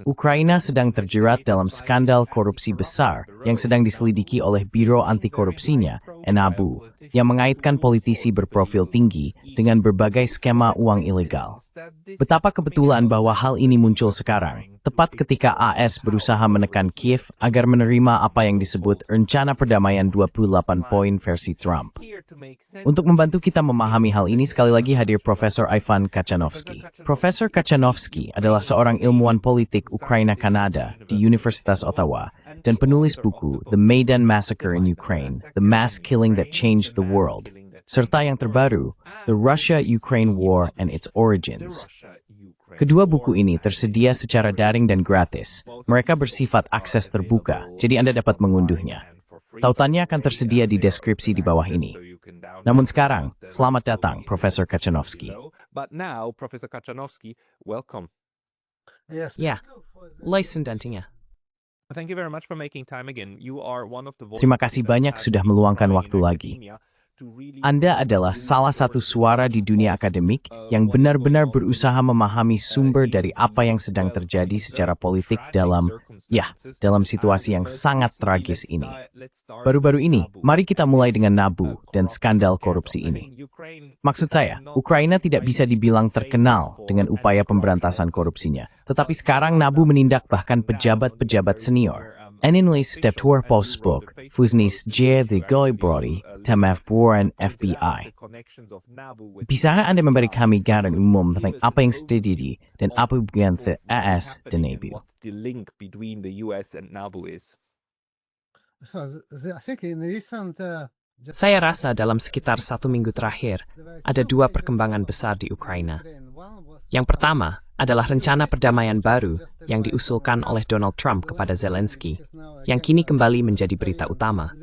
Ukraina sedang terjerat dalam skandal korupsi besar yang sedang diselidiki oleh Biro Anti-Korupsinya, NABU, yang mengaitkan politisi berprofil tinggi dengan berbagai skema uang ilegal. Betapa kebetulan bahwa hal ini muncul sekarang, tepat ketika AS berusaha menekan Kiev agar menerima apa yang disebut Rencana Perdamaian 28 Poin versi Trump. Untuk membantu kita memahami hal ini, sekali lagi hadir Profesor Ivan Kachanovsky. Profesor Kachanovsky adalah seorang ilmuwan politik Ukraina-Kanada di Universitas Ottawa dan penulis buku The Maidan Massacre in Ukraine, The Mass Killing That Changed the World, serta yang terbaru, The Russia-Ukraine War and Its Origins. Kedua buku ini tersedia secara daring dan gratis. Mereka bersifat akses terbuka, jadi Anda dapat mengunduhnya. Tautannya akan tersedia di deskripsi di bawah ini. Namun sekarang, selamat datang, Profesor Kachanovsky. Ya, license dantinya. Terima kasih banyak sudah meluangkan waktu lagi. Anda adalah salah satu suara di dunia akademik yang benar-benar berusaha memahami sumber dari apa yang sedang terjadi secara politik dalam situasi yang sangat tragis ini. Baru-baru ini, mari kita mulai dengan NABU dan skandal korupsi ini. Maksud saya, Ukraina tidak bisa dibilang terkenal dengan upaya pemberantasan korupsinya, tetapi sekarang NABU menindak bahkan pejabat-pejabat senior. Ennilis Steptoe Postbook, Fuznis J. The Goy Brody, Tamev Warren FBI. Bisakah Anda memberi kami gambaran umum tentang apa yang terjadi dan apa hubungan AS dan NABU? Saya rasa dalam sekitar 1 minggu terakhir, ada 2 perkembangan besar di Ukraina. Yang pertama adalah rencana perdamaian baru yang diusulkan oleh Donald Trump kepada Zelensky, yang kini kembali menjadi berita utama.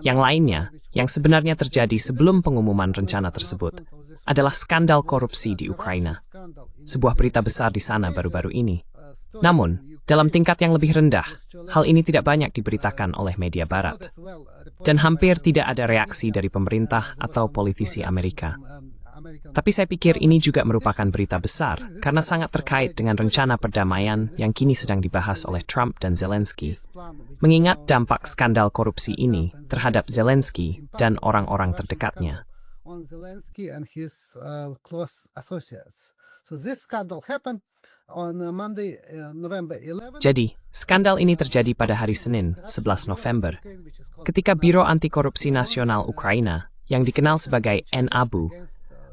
Yang lainnya, yang sebenarnya terjadi sebelum pengumuman rencana tersebut, adalah skandal korupsi di Ukraina. Sebuah berita besar di sana baru-baru ini. Namun, dalam tingkat yang lebih rendah, hal ini tidak banyak diberitakan oleh media barat. Dan hampir tidak ada reaksi dari pemerintah atau politisi Amerika. Tapi saya pikir ini juga merupakan berita besar karena sangat terkait dengan rencana perdamaian yang kini sedang dibahas oleh Trump dan Zelensky. Mengingat dampak skandal korupsi ini terhadap Zelensky dan orang-orang terdekatnya. Jadi, skandal ini terjadi pada hari Senin, 11 November, ketika Biro Anti-Korupsi Nasional Ukraina, yang dikenal sebagai NABU,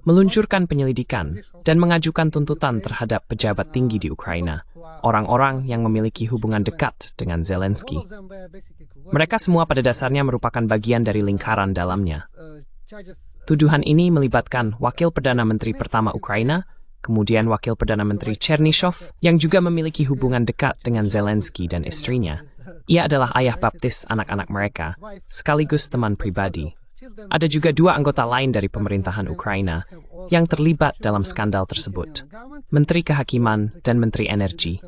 meluncurkan penyelidikan dan mengajukan tuntutan terhadap pejabat tinggi di Ukraina, orang-orang yang memiliki hubungan dekat dengan Zelensky. Mereka semua pada dasarnya merupakan bagian dari lingkaran dalamnya. Tuduhan ini melibatkan Wakil Perdana Menteri pertama Ukraina, kemudian Wakil Perdana Menteri Chernyshov, yang juga memiliki hubungan dekat dengan Zelensky dan istrinya. Ia adalah ayah baptis anak-anak mereka, sekaligus teman pribadi. Ada juga 2 anggota lain dari pemerintahan Ukraina yang terlibat dalam skandal tersebut, Menteri Kehakiman dan Menteri Energi.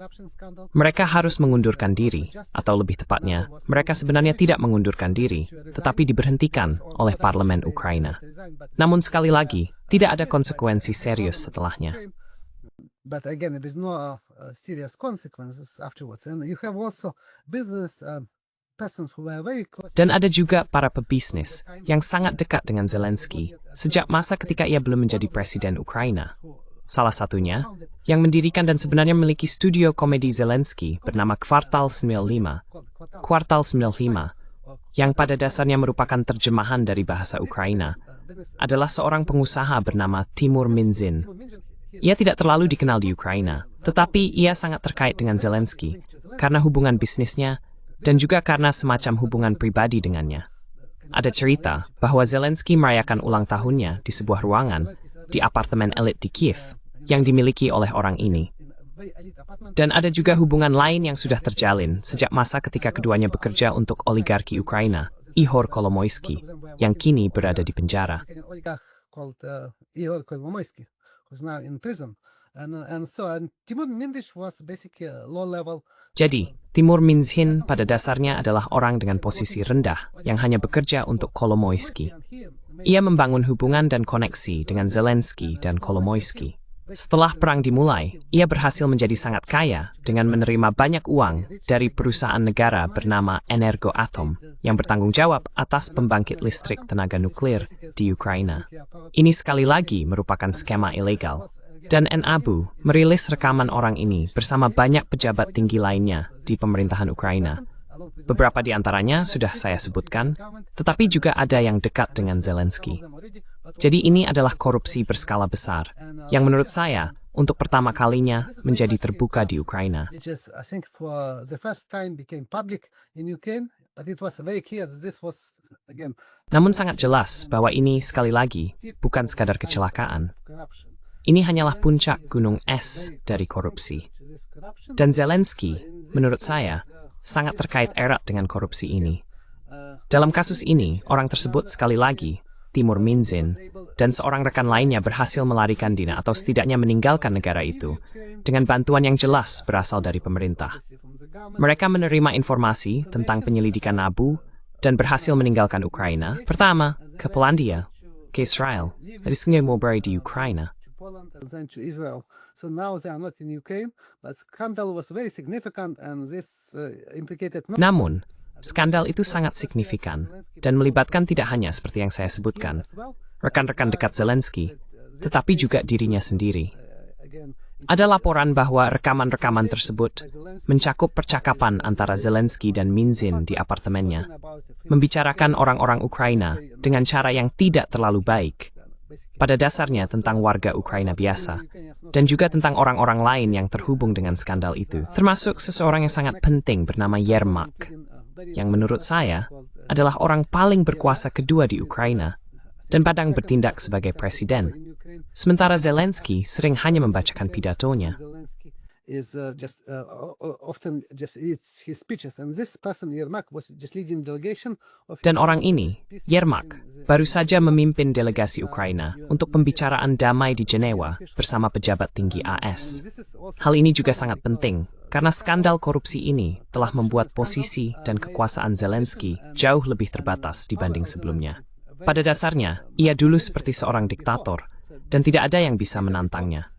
Mereka harus mengundurkan diri, atau lebih tepatnya, mereka sebenarnya tidak mengundurkan diri, tetapi diberhentikan oleh parlemen Ukraina. Namun sekali lagi, tidak ada konsekuensi serius setelahnya. But again, there is no serious consequences afterwards. And you have also business Dan ada juga para pebisnis yang sangat dekat dengan Zelensky sejak masa ketika ia belum menjadi presiden Ukraina. Salah satunya, yang mendirikan dan sebenarnya memiliki studio komedi Zelensky bernama Kvartal 95, yang pada dasarnya merupakan terjemahan dari bahasa Ukraina, adalah seorang pengusaha bernama Timur Minzhin. Ia tidak terlalu dikenal di Ukraina, tetapi ia sangat terkait dengan Zelensky karena hubungan bisnisnya dan juga karena semacam hubungan pribadi dengannya. Ada cerita bahwa Zelensky merayakan ulang tahunnya di sebuah ruangan di apartemen elit di Kiev yang dimiliki oleh orang ini. Dan ada juga hubungan lain yang sudah terjalin sejak masa ketika keduanya bekerja untuk oligarki Ukraina, Ihor Kolomoisky, yang kini berada di penjara. Jadi, Timur Minzhin pada dasarnya adalah orang dengan posisi rendah yang hanya bekerja untuk Kolomoisky. Ia membangun hubungan dan koneksi dengan Zelensky dan Kolomoisky. Setelah perang dimulai, ia berhasil menjadi sangat kaya dengan menerima banyak uang dari perusahaan negara bernama Energoatom yang bertanggung jawab atas pembangkit listrik tenaga nuklir di Ukraina. Ini sekali lagi merupakan skema ilegal. Dan NABU merilis rekaman orang ini bersama banyak pejabat tinggi lainnya di pemerintahan Ukraina. Beberapa di antaranya sudah saya sebutkan, tetapi juga ada yang dekat dengan Zelensky. Jadi ini adalah korupsi berskala besar, yang menurut saya, untuk pertama kalinya menjadi terbuka di Ukraina. Namun sangat jelas bahwa ini sekali lagi bukan sekadar kecelakaan. Ini hanyalah puncak gunung es dari korupsi. Dan Zelensky, menurut saya, sangat terkait erat dengan korupsi ini. Dalam kasus ini, orang tersebut sekali lagi, Timur Minzin, dan seorang rekan lainnya berhasil melarikan diri atau setidaknya meninggalkan negara itu dengan bantuan yang jelas berasal dari pemerintah. Mereka menerima informasi tentang penyelidikan NABU dan berhasil meninggalkan Ukraina. Pertama, ke Polandia, ke Israel, dari Sungai Mulberry di Ukraina. Namun, skandal itu sangat signifikan dan melibatkan tidak hanya seperti yang saya sebutkan, rekan-rekan dekat Zelensky, tetapi juga dirinya sendiri. Ada laporan bahwa rekaman-rekaman tersebut mencakup percakapan antara Zelensky dan Minzin di apartemennya, membicarakan orang-orang Ukraina dengan cara yang tidak terlalu baik, pada dasarnya tentang warga Ukraina biasa, dan juga tentang orang-orang lain yang terhubung dengan skandal itu, termasuk seseorang yang sangat penting bernama Yermak, yang menurut saya adalah orang paling berkuasa kedua di Ukraina dan padang bertindak sebagai presiden. Sementara Zelensky sering hanya membacakan pidatonya. Dan orang ini, Yermak, baru saja memimpin delegasi Ukraina untuk pembicaraan damai di Jenewa bersama pejabat tinggi AS. Hal ini juga sangat penting, karena skandal korupsi ini telah membuat posisi dan kekuasaan Zelensky jauh lebih terbatas dibanding sebelumnya. Pada dasarnya, ia dulu seperti seorang diktator, dan tidak ada yang bisa menantangnya.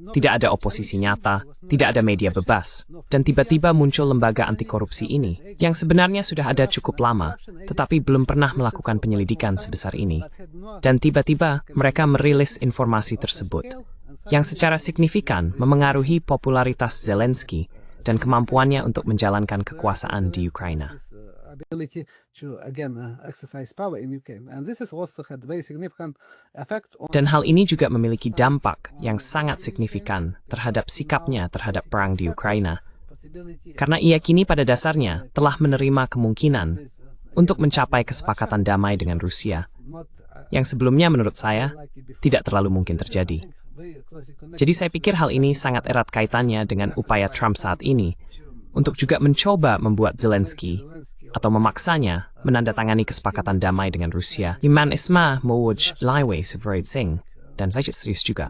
Tidak ada oposisi nyata, tidak ada media bebas, dan tiba-tiba muncul lembaga anti korupsi ini, yang sebenarnya sudah ada cukup lama, tetapi belum pernah melakukan penyelidikan sebesar ini. Dan tiba-tiba mereka merilis informasi tersebut, yang secara signifikan memengaruhi popularitas Zelensky dan kemampuannya untuk menjalankan kekuasaan di Ukraina. Dan hal ini juga memiliki dampak yang sangat signifikan terhadap sikapnya terhadap perang di Ukraina. Karena ia kini pada dasarnya telah menerima kemungkinan untuk mencapai kesepakatan damai dengan Rusia, yang sebelumnya menurut saya tidak terlalu mungkin terjadi. Jadi saya pikir hal ini sangat erat kaitannya dengan upaya Trump saat ini untuk juga mencoba membuat Zelensky atau memaksanya menandatangani kesepakatan damai dengan Rusia. Iman Isma Mowoj Laiwe Severid Singh, dan saya serius juga.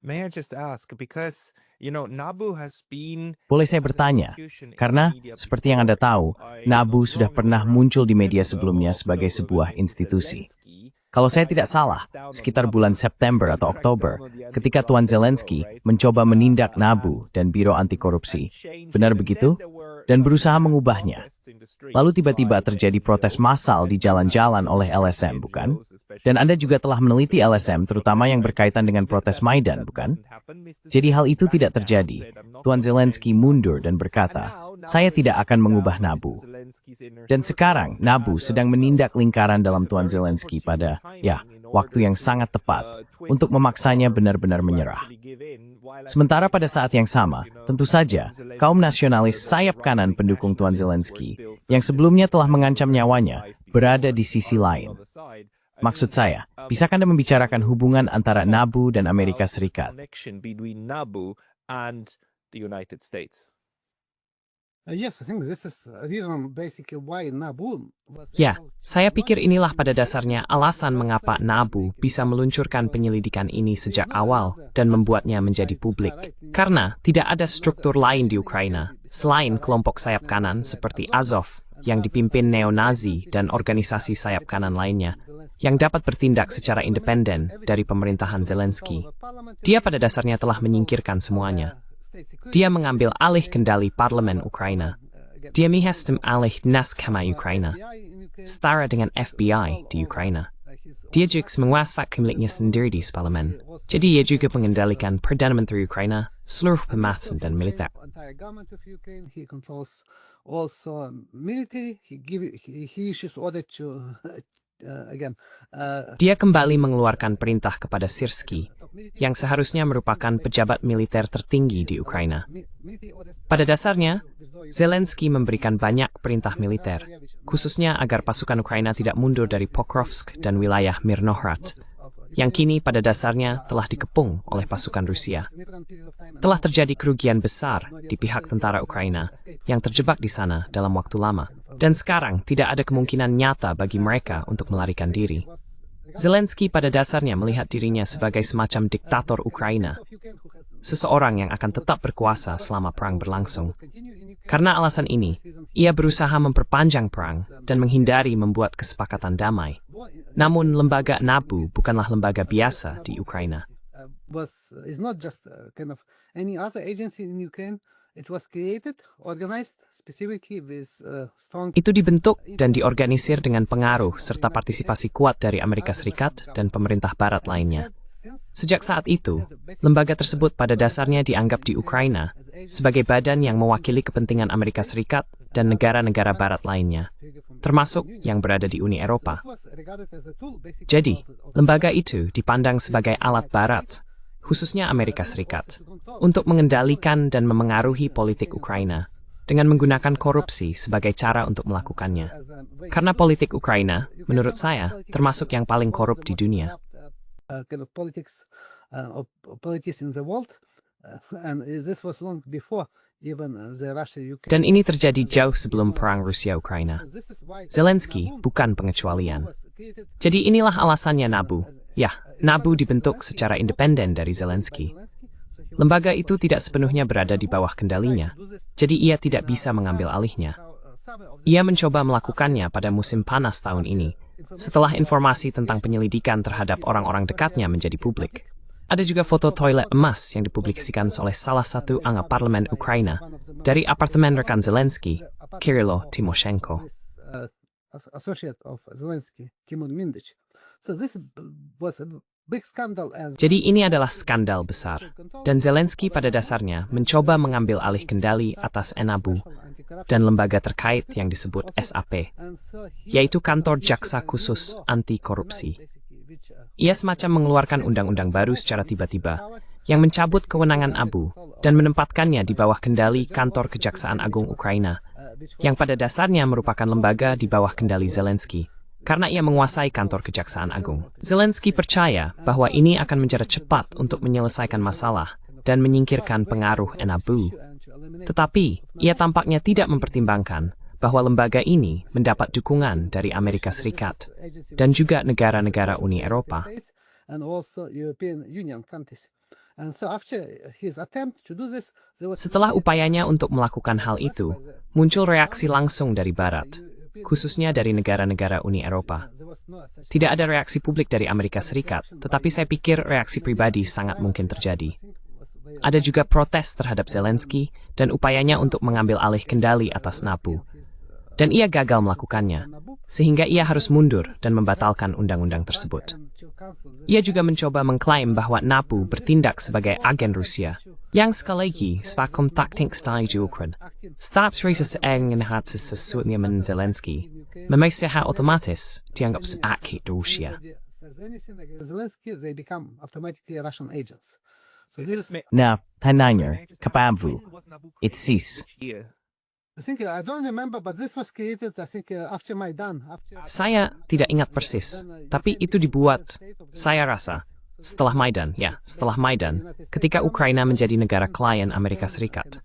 May I just ask, because, NABU has been... Boleh saya bertanya, karena seperti yang Anda tahu, NABU sudah pernah muncul di media sebelumnya sebagai sebuah institusi. Kalau saya tidak salah, sekitar bulan September atau Oktober, ketika Tuan Zelensky mencoba menindak NABU dan Biro Anti Korupsi. Benar begitu? Dan berusaha mengubahnya. Lalu tiba-tiba terjadi protes massal di jalan-jalan oleh LSM, bukan? Dan Anda juga telah meneliti LSM, terutama yang berkaitan dengan protes Maidan, bukan? Jadi hal itu tidak terjadi. Tuan Zelensky mundur dan berkata, "Saya tidak akan mengubah NABU." Dan sekarang, NABU sedang menindak lingkaran dalam Tuan Zelensky pada, waktu yang sangat tepat untuk memaksanya benar-benar menyerah. Sementara pada saat yang sama, tentu saja, kaum nasionalis sayap kanan pendukung Tuan Zelensky, yang sebelumnya telah mengancam nyawanya, berada di sisi lain. Maksud saya, bisakah Anda membicarakan hubungan antara NABU dan Amerika Serikat? Ya, saya pikir inilah pada dasarnya alasan mengapa NABU bisa meluncurkan penyelidikan ini sejak awal dan membuatnya menjadi publik. Karena tidak ada struktur lain di Ukraina, selain kelompok sayap kanan seperti Azov, yang dipimpin neo-Nazi dan organisasi sayap kanan lainnya yang dapat bertindak secara independen dari pemerintahan Zelensky. Dia pada dasarnya telah menyingkirkan semuanya. Dia mengambil alih kendali parlemen Ukraina. Dia menghastam alih naskama Ukraina, setara dengan FBI di Ukraina. Dia juga menguasai miliknya sendiri di parlemen. Jadi ia juga mengendalikan Perdana Menteri Ukraina, seluruh pemerintahan dan militer. He controls also military. He issues order to Dia kembali mengeluarkan perintah kepada Syrskyi, yang seharusnya merupakan pejabat militer tertinggi di Ukraina. Pada dasarnya, Zelensky memberikan banyak perintah militer, khususnya agar pasukan Ukraina tidak mundur dari Pokrovsk dan wilayah Mirnohrad, yang kini pada dasarnya telah dikepung oleh pasukan Rusia. Telah terjadi kerugian besar di pihak tentara Ukraina yang terjebak di sana dalam waktu lama, dan sekarang tidak ada kemungkinan nyata bagi mereka untuk melarikan diri. Zelensky pada dasarnya melihat dirinya sebagai semacam diktator Ukraina, seseorang yang akan tetap berkuasa selama perang berlangsung. Karena alasan ini, ia berusaha memperpanjang perang dan menghindari membuat kesepakatan damai. Namun lembaga NABU bukanlah lembaga biasa di Ukraina. It's not just kind of any other agency in Ukraine. It was created, organized specifically with strong. Itu dibentuk dan diorganisir dengan pengaruh serta partisipasi kuat dari Amerika Serikat dan pemerintah Barat lainnya. Sejak saat itu, lembaga tersebut pada dasarnya dianggap di Ukraina sebagai badan yang mewakili kepentingan Amerika Serikat dan negara-negara Barat lainnya, termasuk yang berada di Uni Eropa. Jadi, lembaga itu dipandang sebagai alat Barat, khususnya Amerika Serikat, untuk mengendalikan dan memengaruhi politik Ukraina dengan menggunakan korupsi sebagai cara untuk melakukannya. Karena politik Ukraina, menurut saya, termasuk yang paling korup di dunia. Dan ini terjadi jauh sebelum perang Rusia-Ukraina. Zelensky bukan pengecualian. Jadi inilah alasannya NABU. Ya, NABU dibentuk secara independen dari Zelensky. Lembaga itu tidak sepenuhnya berada di bawah kendalinya, jadi ia tidak bisa mengambil alihnya. Ia mencoba melakukannya pada musim panas tahun ini, setelah informasi tentang penyelidikan terhadap orang-orang dekatnya menjadi publik. Ada juga foto toilet emas yang dipublikasikan oleh salah satu anggota parlemen Ukraina dari apartemen rekan Zelensky, Kirilo Timoshenko. Jadi ini adalah skandal besar, dan Zelensky pada dasarnya mencoba mengambil alih kendali atas NABU dan lembaga terkait yang disebut SAP, yaitu Kantor Jaksa Khusus Anti Korupsi. Ia semacam mengeluarkan undang-undang baru secara tiba-tiba yang mencabut kewenangan ABU dan menempatkannya di bawah kendali Kantor Kejaksaan Agung Ukraina, yang pada dasarnya merupakan lembaga di bawah kendali Zelensky. Karena ia menguasai kantor Kejaksaan Agung. Zelensky percaya bahwa ini akan menjadi cepat untuk menyelesaikan masalah dan menyingkirkan pengaruh NABU. Tetapi, ia tampaknya tidak mempertimbangkan bahwa lembaga ini mendapat dukungan dari Amerika Serikat dan juga negara-negara Uni Eropa. Setelah upayanya untuk melakukan hal itu, muncul reaksi langsung dari Barat, khususnya dari negara-negara Uni Eropa. Tidak ada reaksi publik dari Amerika Serikat, tetapi saya pikir reaksi pribadi sangat mungkin terjadi. Ada juga protes terhadap Zelensky dan upayanya untuk mengambil alih kendali atas NABU. Dan ia gagal melakukannya, sehingga ia harus mundur dan membatalkan undang-undang tersebut. Ia juga mencoba mengklaim bahwa NABU bertindak sebagai agen Rusia, yang sekali lagi sepakom taktik style Ukraine. Setiap seseorang sesuatu men Zelensky, memang otomatis dianggap sebagai Rusia. Na tananya kapavu itsis. Saya tidak ingat persis, tapi itu dibuat, saya rasa, setelah Maidan, ketika Ukraina menjadi negara klien Amerika Serikat.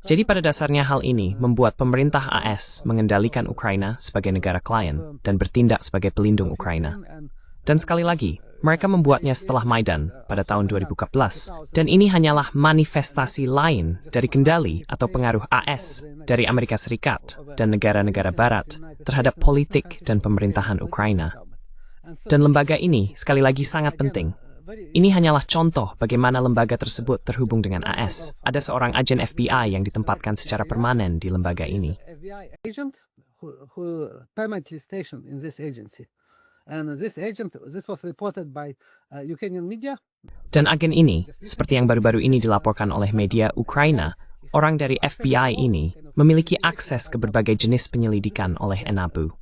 Jadi pada dasarnya hal ini membuat pemerintah AS mengendalikan Ukraina sebagai negara klien dan bertindak sebagai pelindung Ukraina. Dan sekali lagi, Mereka membuatnya setelah Maidan pada tahun 2014, dan ini hanyalah manifestasi lain dari kendali atau pengaruh AS dari Amerika Serikat dan negara-negara Barat terhadap politik dan pemerintahan Ukraina. Dan lembaga ini sekali lagi sangat penting. Ini hanyalah contoh bagaimana lembaga tersebut terhubung dengan AS. Ada seorang agen FBI yang ditempatkan secara permanen di lembaga ini. Who permanently stationed in this agency. And this was reported by Ukrainian media. Dan agen ini, seperti yang baru-baru ini dilaporkan oleh media Ukraina, orang dari FBI ini memiliki akses ke berbagai jenis penyelidikan oleh NABU.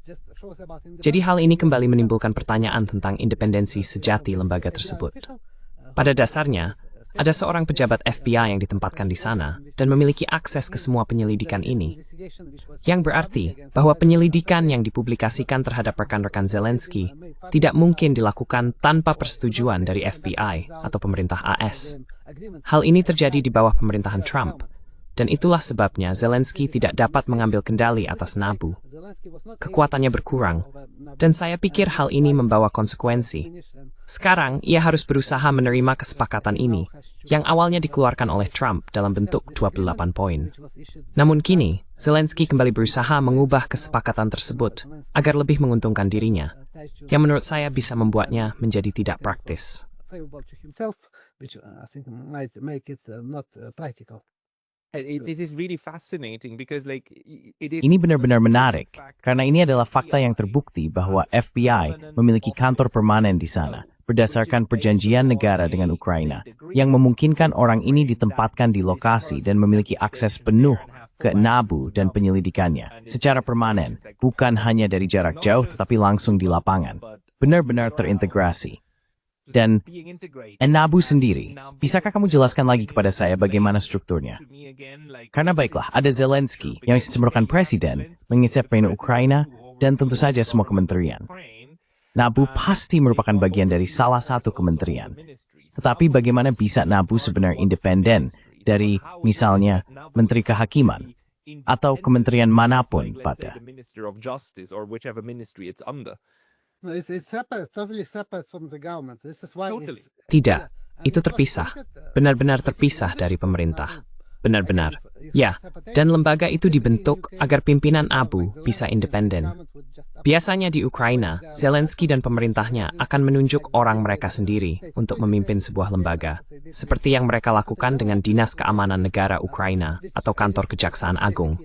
Jadi hal ini kembali menimbulkan pertanyaan tentang independensi sejati lembaga tersebut. Pada dasarnya, ada seorang pejabat FBI yang ditempatkan di sana dan memiliki akses ke semua penyelidikan ini. Yang berarti bahwa penyelidikan yang dipublikasikan terhadap rekan-rekan Zelensky tidak mungkin dilakukan tanpa persetujuan dari FBI atau pemerintah AS. Hal ini terjadi di bawah pemerintahan Trump, dan itulah sebabnya Zelensky tidak dapat mengambil kendali atas NABU. Kekuatannya berkurang, dan saya pikir hal ini membawa konsekuensi. Sekarang, ia harus berusaha menerima kesepakatan ini, yang awalnya dikeluarkan oleh Trump dalam bentuk 28 poin. Namun kini, Zelensky kembali berusaha mengubah kesepakatan tersebut agar lebih menguntungkan dirinya, yang menurut saya bisa membuatnya menjadi tidak praktis. This is really fascinating because Ini benar-benar menarik, karena ini adalah fakta yang terbukti bahwa FBI memiliki kantor permanen di sana, berdasarkan perjanjian negara dengan Ukraina, yang memungkinkan orang ini ditempatkan di lokasi dan memiliki akses penuh ke NABU dan penyelidikannya, secara permanen, bukan hanya dari jarak jauh tetapi langsung di lapangan, benar-benar terintegrasi. Dan NABU sendiri, bisakah kamu jelaskan lagi kepada saya bagaimana strukturnya? Karena baiklah, ada Zelensky yang merupakan presiden, mengisi pemain Ukraina, dan tentu saja semua kementerian. NABU pasti merupakan bagian dari salah satu kementerian. Tetapi bagaimana bisa NABU sebenarnya independen dari misalnya Menteri Kehakiman atau kementerian manapun pada? Tidak, itu terpisah, benar-benar terpisah dari pemerintah. Benar-benar, ya, dan lembaga itu dibentuk agar pimpinan ABU bisa independen. Biasanya di Ukraina, Zelensky dan pemerintahnya akan menunjuk orang mereka sendiri untuk memimpin sebuah lembaga, seperti yang mereka lakukan dengan Dinas Keamanan Negara Ukraina atau Kantor Kejaksaan Agung,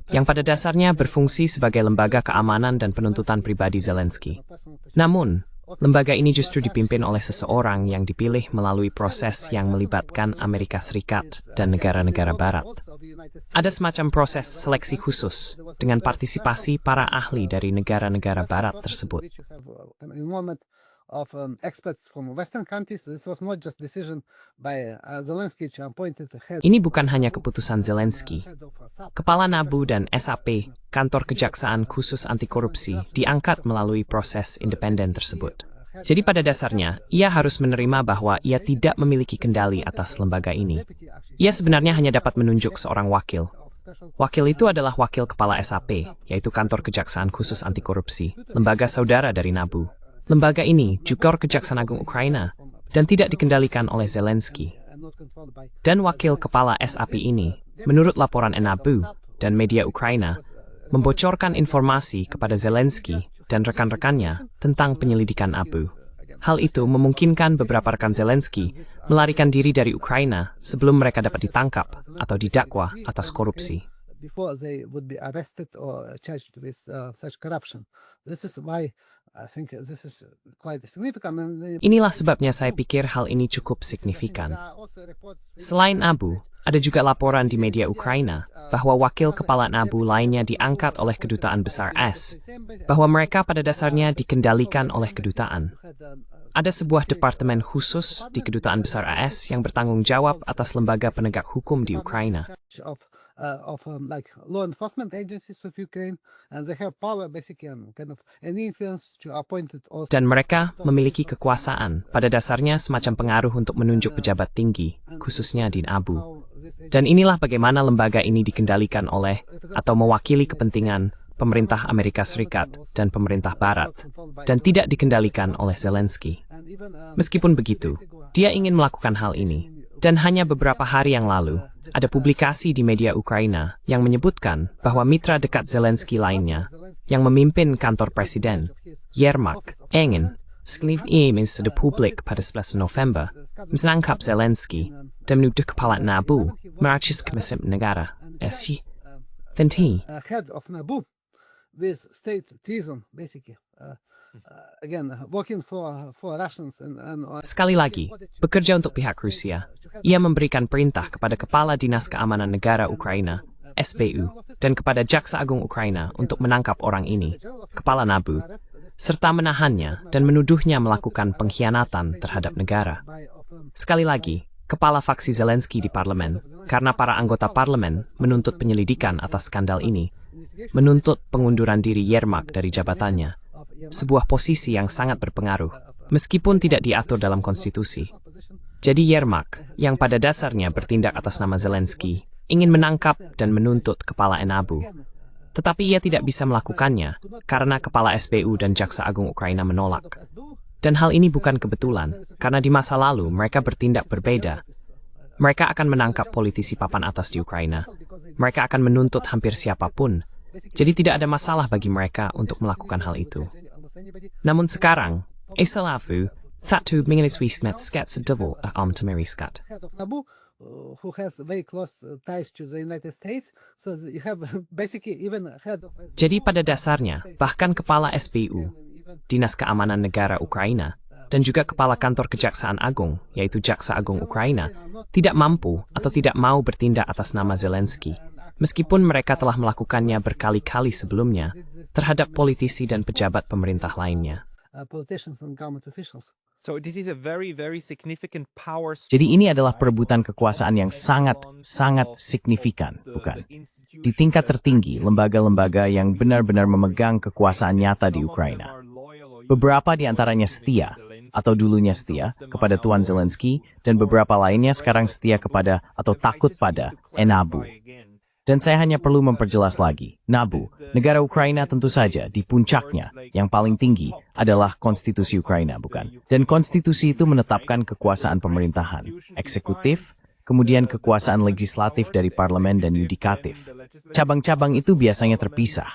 yang pada dasarnya berfungsi sebagai lembaga keamanan dan penuntutan pribadi Zelensky. Namun, lembaga ini justru dipimpin oleh seseorang yang dipilih melalui proses yang melibatkan Amerika Serikat dan negara-negara Barat. Ada semacam proses seleksi khusus dengan partisipasi para ahli dari negara-negara Barat tersebut. Ini bukan hanya keputusan Zelensky. Kepala NABU dan SAP, Kantor Kejaksaan Khusus Anti Korupsi, diangkat melalui proses independen tersebut. Jadi pada dasarnya, ia harus menerima bahwa ia tidak memiliki kendali atas lembaga ini. Ia sebenarnya hanya dapat menunjuk seorang wakil. Wakil itu adalah wakil kepala SAP, yaitu Kantor Kejaksaan Khusus Anti Korupsi, lembaga saudara dari NABU. Lembaga ini juga Kejaksaan Agung Ukraina dan tidak dikendalikan oleh Zelensky. Dan wakil kepala SAP ini, menurut laporan NABU dan media Ukraina, membocorkan informasi kepada Zelensky dan rekan-rekannya tentang penyelidikan ABU. Hal itu memungkinkan beberapa rekan Zelensky melarikan diri dari Ukraina sebelum mereka dapat ditangkap atau didakwa atas korupsi. Inilah sebabnya saya pikir hal ini cukup signifikan. Selain ABU, ada juga laporan di media Ukraina bahwa wakil kepala NABU lainnya diangkat oleh Kedutaan Besar AS, bahwa mereka pada dasarnya dikendalikan oleh kedutaan. Ada sebuah departemen khusus di Kedutaan Besar AS yang bertanggung jawab atas lembaga penegak hukum di Ukraina. Dan mereka memiliki kekuasaan, pada dasarnya semacam pengaruh untuk menunjuk pejabat tinggi, khususnya di NABU. Dan inilah bagaimana lembaga ini dikendalikan oleh atau mewakili kepentingan pemerintah Amerika Serikat dan pemerintah Barat, dan tidak dikendalikan oleh Zelensky. Meskipun begitu, dia ingin melakukan hal ini, dan hanya beberapa hari yang lalu, ada publikasi di media Ukraina yang menyebutkan bahwa mitra dekat Zelensky lainnya, yang memimpin kantor presiden, Yermak Engin, Skrivny Minister Publik pada 11 November, menangkap Zelensky dan menuduh kepala NABU merakis kemesim negara. Head of NABU with state treason, basically. Again, working for Russians and Sekali lagi, bekerja untuk pihak Rusia, ia memberikan perintah kepada Kepala Dinas Keamanan Negara Ukraina, SBU, dan kepada Jaksa Agung Ukraina untuk menangkap orang ini, Kepala NABU, serta menahannya dan menuduhnya melakukan pengkhianatan terhadap negara. Sekali lagi, kepala faksi Zelensky di parlemen, karena para anggota parlemen menuntut penyelidikan atas skandal ini, menuntut pengunduran diri Yermak dari jabatannya, sebuah posisi yang sangat berpengaruh, meskipun tidak diatur dalam konstitusi. Jadi Yermak, yang pada dasarnya bertindak atas nama Zelensky, ingin menangkap dan menuntut kepala NABU. Tetapi ia tidak bisa melakukannya, karena kepala SBU dan Jaksa Agung Ukraina menolak. Dan hal ini bukan kebetulan, karena di masa lalu mereka bertindak berbeda. Mereka akan menangkap politisi papan atas di Ukraina. Mereka akan menuntut hampir siapapun. Jadi tidak ada masalah bagi mereka untuk melakukan hal itu. Namun sekarang, Isalavu, Thatu Minganiswismet Skets Double Armtemeriskat. who has very close ties to the United States, so you have basically even head of SBU. Jadi pada dasarnya, bahkan kepala SBU, Dinas Keamanan Negara Ukraina, dan juga kepala kantor Kejaksaan Agung, yaitu Jaksa Agung Ukraina, tidak mampu atau tidak mau bertindak atas nama Zelensky, meskipun mereka telah melakukannya berkali-kali sebelumnya terhadap politisi dan pejabat pemerintah lainnya. Politicians and government officials. So this is a very, very significant power. Jadi ini adalah perebutan kekuasaan yang sangat signifikan, bukan? Di tingkat tertinggi, lembaga-lembaga yang benar-benar memegang kekuasaan nyata di Ukraina. Beberapa di antaranya setia, atau dulunya setia, kepada Tuan Zelensky, dan beberapa lainnya sekarang setia kepada atau takut pada NABU. Dan saya hanya perlu memperjelas lagi, NABU, negara Ukraina tentu saja di puncaknya, yang paling tinggi adalah konstitusi Ukraina, bukan? Dan konstitusi itu menetapkan kekuasaan pemerintahan, eksekutif, kemudian kekuasaan legislatif dari parlemen dan yudikatif. Cabang-cabang itu biasanya terpisah.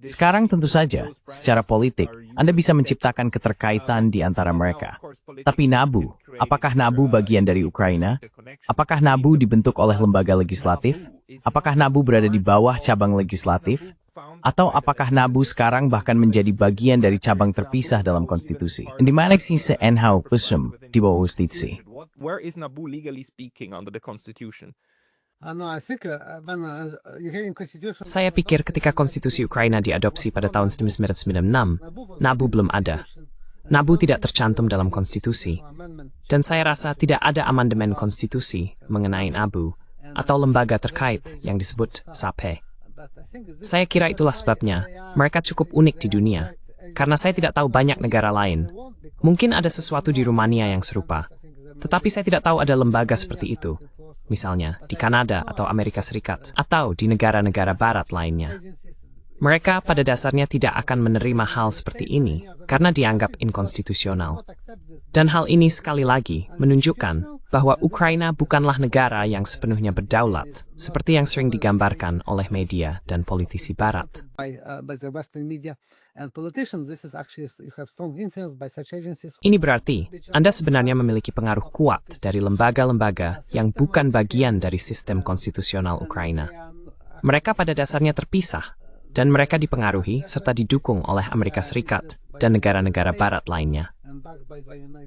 Sekarang tentu saja, secara politik, Anda bisa menciptakan keterkaitan di antara mereka. Tapi NABU, apakah NABU bagian dari Ukraina? Apakah NABU dibentuk oleh lembaga legislatif? Apakah NABU berada di bawah cabang legislatif? Atau apakah NABU sekarang bahkan menjadi bagian dari cabang terpisah dalam konstitusi? Di mana sih se-NHU pusum di bawah konstitusi? Where is NABU legally speaking under the constitution? No, I think when you hear in constitution. Saya pikir ketika konstitusi Ukraina diadopsi pada tahun 1996, NABU belum ada. NABU tidak tercantum dalam konstitusi. Dan saya rasa tidak ada amandemen konstitusi mengenai NABU atau lembaga terkait yang disebut SAPE. Saya kira itulah sebabnya mereka cukup unik di dunia, karena saya tidak tahu banyak negara lain. Mungkin ada sesuatu di Rumania yang serupa, tetapi saya tidak tahu ada lembaga seperti itu. Misalnya di Kanada atau Amerika Serikat, atau di negara-negara barat lainnya. Mereka pada dasarnya tidak akan menerima hal seperti ini karena dianggap inkonstitusional. Dan hal ini sekali lagi menunjukkan bahwa Ukraina bukanlah negara yang sepenuhnya berdaulat, seperti yang sering digambarkan oleh media dan politisi barat. By the Western media and politicians, this is actually you have strong influence by such agencies. Ini berarti Anda sebenarnya memiliki pengaruh kuat dari lembaga-lembaga yang bukan bagian dari sistem konstitusional Ukraina. Mereka pada dasarnya terpisah, dan mereka dipengaruhi serta didukung oleh Amerika Serikat dan negara-negara barat lainnya.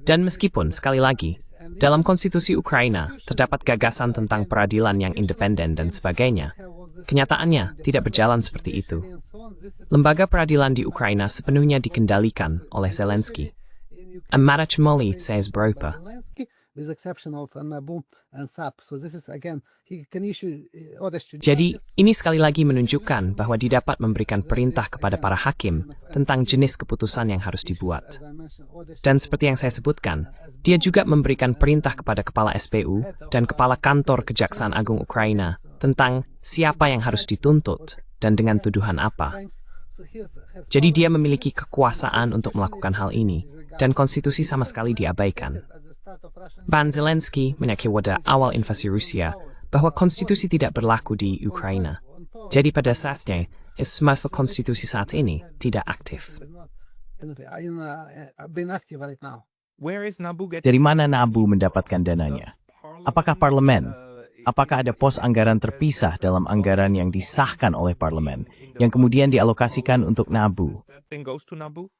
Dan meskipun, sekali lagi, dalam konstitusi Ukraina terdapat gagasan tentang peradilan yang independen dan sebagainya, kenyataannya tidak berjalan seperti itu. Lembaga peradilan di Ukraina sepenuhnya dikendalikan oleh Zelensky. Amarach Molit says Bropa. With exception of NABU and SAP. So this is again, he can issue orders to. Jadi, ini sekali lagi menunjukkan bahwa didapat memberikan perintah kepada para hakim tentang jenis keputusan yang harus dibuat. Dan seperti yang saya sebutkan, dia juga memberikan perintah kepada kepala SBU dan kepala kantor Kejaksaan Agung Ukraina tentang siapa yang harus dituntut dan dengan tuduhan apa. Jadi dia memiliki kekuasaan untuk melakukan hal ini, dan konstitusi sama sekali diabaikan. Ban Zelensky menyatakan pada awal invasi Rusia bahwa konstitusi tidak berlaku di Ukraina. Jadi pada dasarnya, semasa konstitusi saat ini tidak aktif. Where is Nabu getting Dari mana Nabu mendapatkan dananya? Apakah parlemen? Apakah ada pos anggaran terpisah dalam anggaran yang disahkan oleh parlemen, yang kemudian dialokasikan untuk Nabu? that thing goes to Nabu?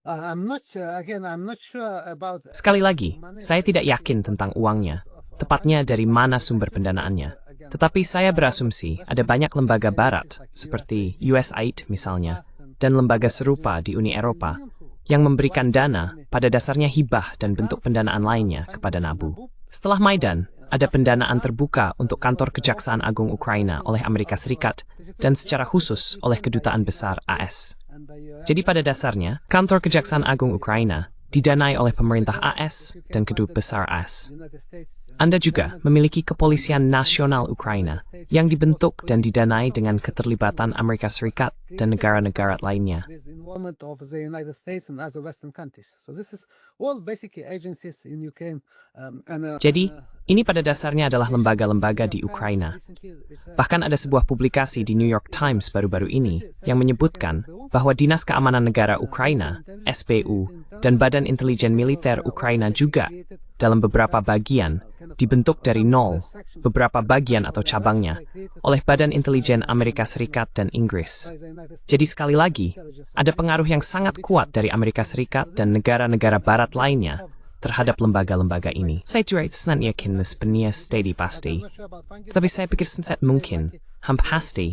I'm not sure about Sekali lagi, saya tidak yakin tentang uangnya, tepatnya dari mana sumber pendanaannya. Tetapi saya berasumsi ada banyak lembaga barat, seperti USAID misalnya, dan lembaga serupa di Uni Eropa, yang memberikan dana, pada dasarnya hibah dan bentuk pendanaan lainnya kepada Nabu. Setelah Maidan, ada pendanaan terbuka untuk kantor Kejaksaan Agung Ukraina oleh Amerika Serikat dan secara khusus oleh Kedutaan Besar AS. Jadi pada dasarnya, kantor Kejaksaan Agung Ukraina didanai oleh pemerintah AS dan Kedutaan Besar AS. Anda juga memiliki Kepolisian Nasional Ukraina yang dibentuk dan didanai dengan keterlibatan Amerika Serikat dan negara-negara lainnya. with involvement of the United States and other Western countries. So this is all basically agencies in Ukraine. Jadi, ini pada dasarnya adalah lembaga-lembaga di Ukraina. Bahkan ada sebuah publikasi di New York Times baru-baru ini yang menyebutkan bahwa Dinas Keamanan Negara Ukraina, SBU, dan Badan Intelijen Militer Ukraina juga, dalam beberapa bagian, dibentuk dari nol, beberapa bagian atau cabangnya, oleh Badan Intelijen Amerika Serikat dan Inggris. Jadi sekali lagi, ada pengaruh yang sangat kuat dari Amerika Serikat dan negara-negara barat lainnya terhadap lembaga-lembaga ini. Saya juga sangat yakin sepenuhnya steady pasti, tapi saya pikir sangat mungkin, hampir pasti,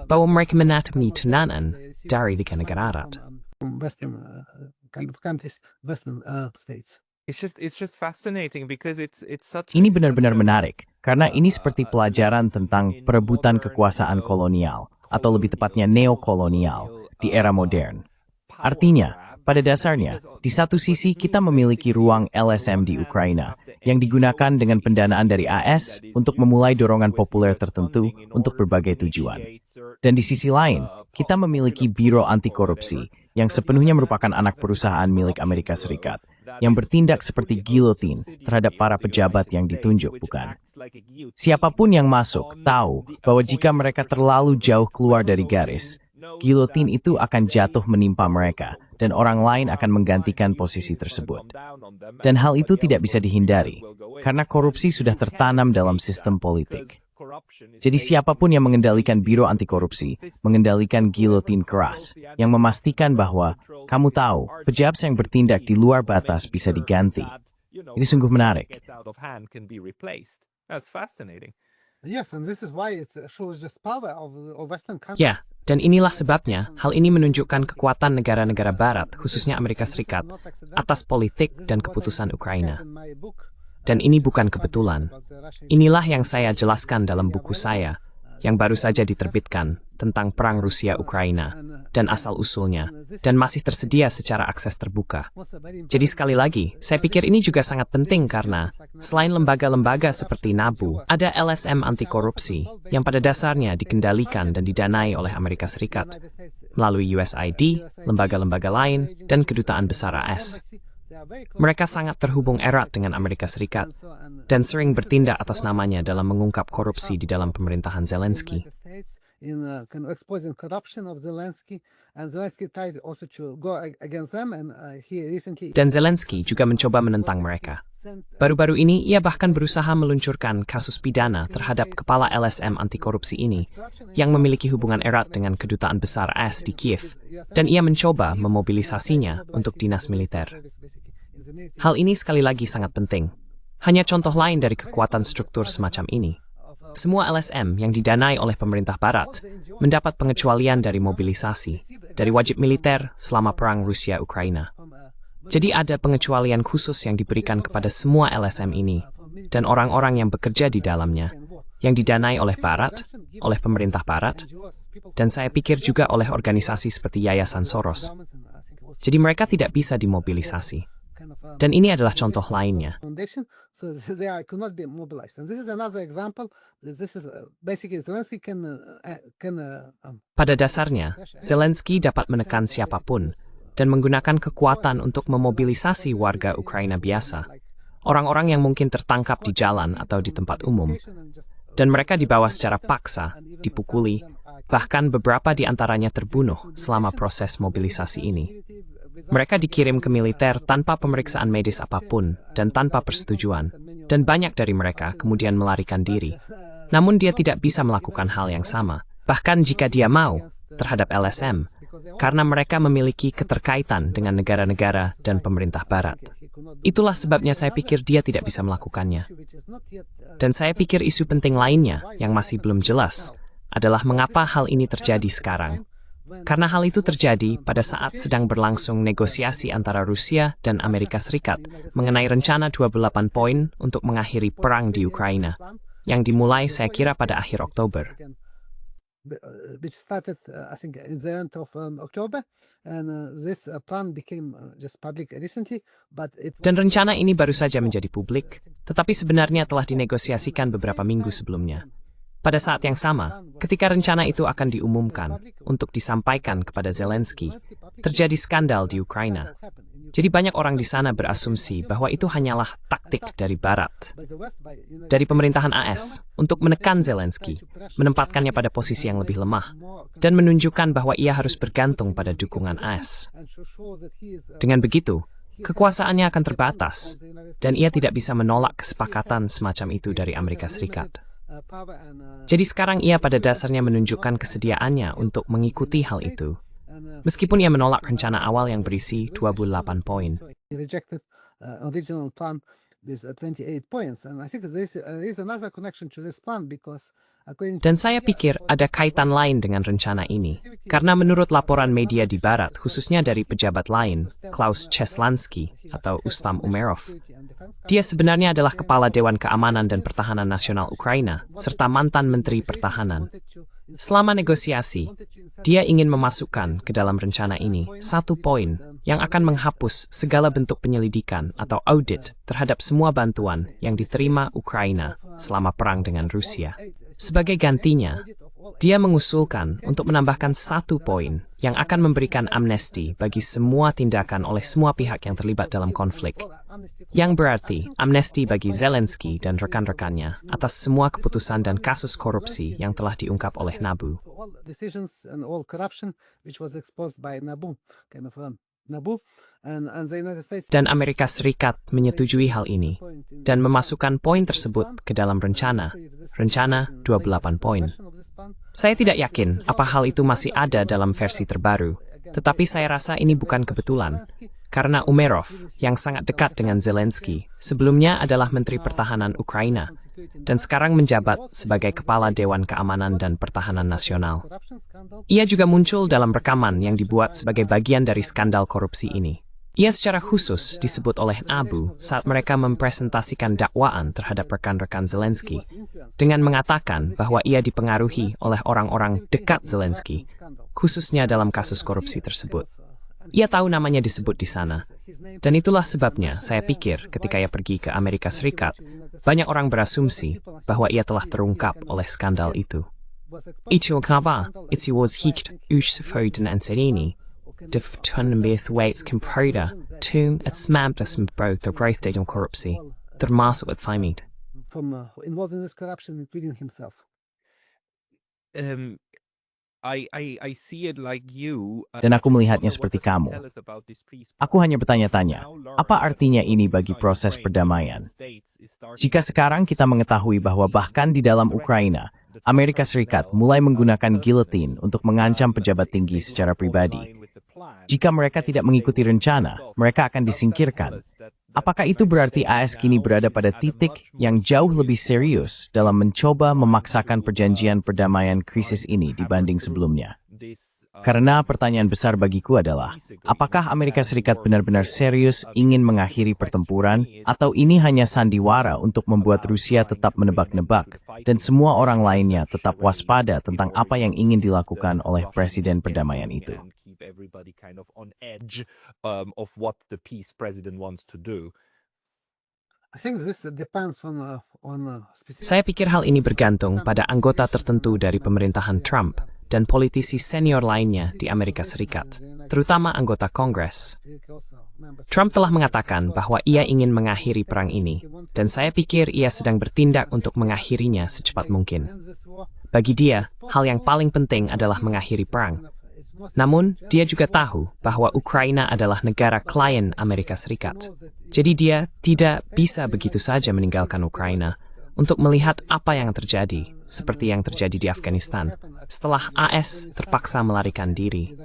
bahwa mereka menatami tenanan dari tiga negara Arab. Western kind of countries, Western states. It's just fascinating because it's such. Ini benar-benar menarik, karena ini seperti pelajaran tentang perebutan kekuasaan kolonial, atau lebih tepatnya neokolonial, di era modern. Artinya, pada dasarnya, di satu sisi kita memiliki ruang LSM di Ukraina, yang digunakan dengan pendanaan dari AS untuk memulai dorongan populer tertentu untuk berbagai tujuan. Dan di sisi lain, kita memiliki Biro Anti Korupsi, yang sepenuhnya merupakan anak perusahaan milik Amerika Serikat, yang bertindak seperti gilotin terhadap para pejabat yang ditunjuk, bukan? Siapapun yang masuk tahu bahwa jika mereka terlalu jauh keluar dari garis, gilotin itu akan jatuh menimpa mereka, dan orang lain akan menggantikan posisi tersebut. Dan hal itu tidak bisa dihindari, karena korupsi sudah tertanam dalam sistem politik. Jadi siapapun yang mengendalikan Biro Anti Korupsi, mengendalikan gilotin keras, yang memastikan bahwa, kamu tahu, pejabat yang bertindak di luar batas bisa diganti. Ini sungguh menarik. Yes, and this is why it shows the power of Western countries. Ya, dan inilah sebabnya hal ini menunjukkan kekuatan negara-negara barat, khususnya Amerika Serikat, atas politik dan keputusan Ukraina. Dan ini bukan kebetulan. Inilah yang saya jelaskan dalam buku saya, yang baru saja diterbitkan, tentang Perang Rusia-Ukraina, dan asal-usulnya, dan masih tersedia secara akses terbuka. Jadi sekali lagi, saya pikir ini juga sangat penting karena, selain lembaga-lembaga seperti NABU, ada LSM anti korupsi, yang pada dasarnya dikendalikan dan didanai oleh Amerika Serikat, melalui USAID, lembaga-lembaga lain, dan Kedutaan Besar AS. Mereka sangat terhubung erat dengan Amerika Serikat dan sering bertindak atas namanya dalam mengungkap korupsi di dalam pemerintahan Zelensky. Dan Zelensky juga mencoba menentang mereka. Baru-baru ini, ia bahkan berusaha meluncurkan kasus pidana terhadap kepala LSM anti korupsi ini, yang memiliki hubungan erat dengan Kedutaan Besar AS di Kiev, dan ia mencoba memobilisasinya untuk dinas militer. Hal ini sekali lagi sangat penting. Hanya contoh lain dari kekuatan struktur semacam ini. Semua LSM yang didanai oleh pemerintah Barat mendapat pengecualian dari mobilisasi, dari wajib militer selama Perang Rusia-Ukraina. Jadi ada pengecualian khusus yang diberikan kepada semua LSM ini, dan orang-orang yang bekerja di dalamnya, yang didanai oleh Barat, oleh pemerintah Barat, dan saya pikir juga oleh organisasi seperti Yayasan Soros. Jadi mereka tidak bisa dimobilisasi. Dan ini adalah contoh lainnya. foundation, so they cannot be mobilized. And this is another example. This is basically Zelensky Pada dasarnya, Zelensky dapat menekan siapapun dan menggunakan kekuatan untuk memobilisasi warga Ukraina biasa, orang-orang yang mungkin tertangkap di jalan atau di tempat umum, dan mereka dibawa secara paksa, dipukuli, bahkan beberapa di antaranya terbunuh selama proses mobilisasi ini. Mereka dikirim ke militer tanpa pemeriksaan medis apapun dan tanpa persetujuan, dan banyak dari mereka kemudian melarikan diri. Namun dia tidak bisa melakukan hal yang sama, bahkan jika dia mau, terhadap LSM, karena mereka memiliki keterkaitan dengan negara-negara dan pemerintah barat. Itulah sebabnya saya pikir dia tidak bisa melakukannya. Dan saya pikir isu penting lainnya yang masih belum jelas adalah mengapa hal ini terjadi sekarang. Karena hal itu terjadi pada saat sedang berlangsung negosiasi antara Rusia dan Amerika Serikat mengenai rencana 28 poin untuk mengakhiri perang di Ukraina, yang dimulai saya kira pada akhir Oktober. which started, I think, in the end of October, and this plan became just public recently. Dan rencana ini baru saja menjadi publik, tetapi sebenarnya telah dinegosiasikan beberapa minggu sebelumnya. Pada saat yang sama, ketika rencana itu akan diumumkan untuk disampaikan kepada Zelensky, terjadi skandal di Ukraina. Jadi banyak orang di sana berasumsi bahwa itu hanyalah taktik dari Barat, dari pemerintahan AS, untuk menekan Zelensky, menempatkannya pada posisi yang lebih lemah, dan menunjukkan bahwa ia harus bergantung pada dukungan AS. Dengan begitu, kekuasaannya akan terbatas, dan ia tidak bisa menolak kesepakatan semacam itu dari Amerika Serikat. Jadi sekarang ia pada dasarnya menunjukkan kesediaannya untuk mengikuti hal itu, meskipun ia menolak rencana awal yang berisi 28 poin. Dan saya pikir ada kaitan lain dengan rencana ini, karena menurut laporan media di Barat, khususnya dari pejabat lain, Klaus Cheslansky atau Ustam Umerov, dia sebenarnya adalah Kepala Dewan Keamanan dan Pertahanan Nasional Ukraina, serta mantan Menteri Pertahanan. Selama negosiasi, dia ingin memasukkan ke dalam rencana ini satu poin yang akan menghapus segala bentuk penyelidikan atau audit terhadap semua bantuan yang diterima Ukraina selama perang dengan Rusia. Sebagai gantinya, dia mengusulkan untuk menambahkan satu poin yang akan memberikan amnesti bagi semua tindakan oleh semua pihak yang terlibat dalam konflik. Yang berarti amnesti bagi Zelensky dan rekan-rekannya atas semua keputusan dan kasus korupsi yang telah diungkap oleh NABU. Dan Amerika Serikat menyetujui hal ini dan memasukkan poin tersebut ke dalam rencana 28 poin. Saya tidak yakin apa hal itu masih ada dalam versi terbaru, tetapi saya rasa ini bukan kebetulan, karena Umerov, yang sangat dekat dengan Zelensky, sebelumnya adalah Menteri Pertahanan Ukraina, dan sekarang menjabat sebagai Kepala Dewan Keamanan dan Pertahanan Nasional. Ia juga muncul dalam rekaman yang dibuat sebagai bagian dari skandal korupsi ini. Ia secara khusus disebut oleh NABU saat mereka mempresentasikan dakwaan terhadap rekan-rekan Zelensky, dengan mengatakan bahwa ia dipengaruhi oleh orang-orang dekat Zelensky, khususnya dalam kasus korupsi tersebut. Ia tahu namanya disebut di sana, dan itulah sebabnya saya pikir ketika ia pergi ke Amerika Serikat, banyak orang berasumsi bahwa ia telah terungkap oleh skandal itu. Itu kenapa itu was hikt usfoden anserini, de tunbeth waits computer, tun et smamtes mbroth the growth datum korupsi, termasuk at Fimid. From involved in this corruption, including himself. I see it like you. Dan aku melihatnya seperti kamu. Aku hanya bertanya-tanya, apa artinya ini bagi proses perdamaian? Jika sekarang kita mengetahui bahwa bahkan di dalam Ukraina, Amerika Serikat mulai menggunakan giletin untuk mengancam pejabat tinggi secara pribadi. Jika mereka tidak mengikuti rencana, mereka akan disingkirkan. Apakah itu berarti AS kini berada pada titik yang jauh lebih serius dalam mencoba memaksakan perjanjian perdamaian krisis ini dibanding sebelumnya? Karena pertanyaan besar bagiku adalah, apakah Amerika Serikat benar-benar serius ingin mengakhiri pertempuran, atau ini hanya sandiwara untuk membuat Rusia tetap menebak-nebak, dan semua orang lainnya tetap waspada tentang apa yang ingin dilakukan oleh Presiden perdamaian itu? keep everybody kind of on edge of what the peace president wants to do. I think this depends on specific. Saya pikir hal ini bergantung pada anggota tertentu dari pemerintahan Trump dan politisi senior lainnya di Amerika Serikat, terutama anggota Kongres. Trump telah mengatakan bahwa ia ingin mengakhiri perang ini, dan saya pikir ia sedang bertindak untuk mengakhirinya secepat mungkin. Bagi dia, hal yang paling penting adalah mengakhiri perang. Namun, dia juga tahu bahwa Ukraina adalah negara klien Amerika Serikat. Jadi dia tidak bisa begitu saja meninggalkan Ukraina untuk melihat apa yang terjadi, seperti yang terjadi di Afghanistan, setelah AS terpaksa melarikan diri.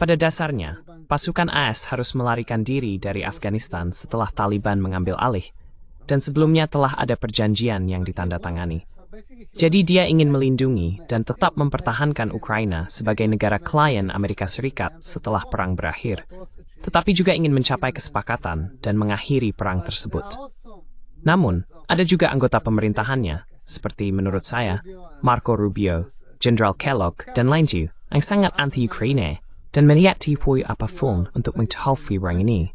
Pada dasarnya, pasukan AS harus melarikan diri dari Afghanistan setelah Taliban mengambil alih, dan sebelumnya telah ada perjanjian yang ditandatangani. Jadi dia ingin melindungi dan tetap mempertahankan Ukraina sebagai negara klien Amerika Serikat setelah perang berakhir, tetapi juga ingin mencapai kesepakatan dan mengakhiri perang tersebut. Namun, ada juga anggota pemerintahannya, seperti menurut saya, Marco Rubio, Jenderal Kellogg, dan lainnya, yang sangat anti-Ukraina dan melihat tipu apapun untuk menghadapi perang ini.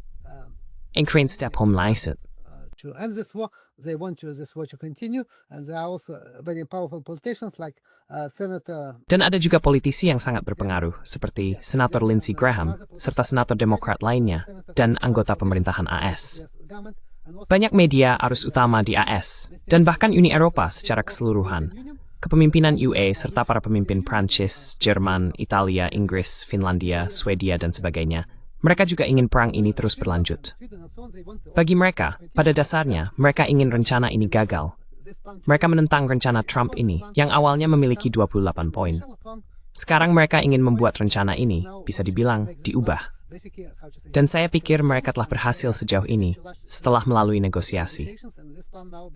Ukraine step home laiset. To end this war, they want this war to continue, and there are also very powerful politicians like Senator. Dan ada juga politisi yang sangat berpengaruh, seperti Senator Lindsey Graham, serta Senator Demokrat lainnya, dan anggota pemerintahan AS. Banyak media arus utama di AS, dan bahkan Uni Eropa secara keseluruhan, kepemimpinan UE serta para pemimpin Prancis, Jerman, Italia, Inggris, Finlandia, Swedia, dan sebagainya. Mereka juga ingin perang ini terus berlanjut. Bagi mereka, pada dasarnya, mereka ingin rencana ini gagal. Mereka menentang rencana Trump ini, yang awalnya memiliki 28 poin. Sekarang mereka ingin membuat rencana ini, bisa dibilang, diubah. Dan saya pikir mereka telah berhasil sejauh ini, setelah melalui negosiasi.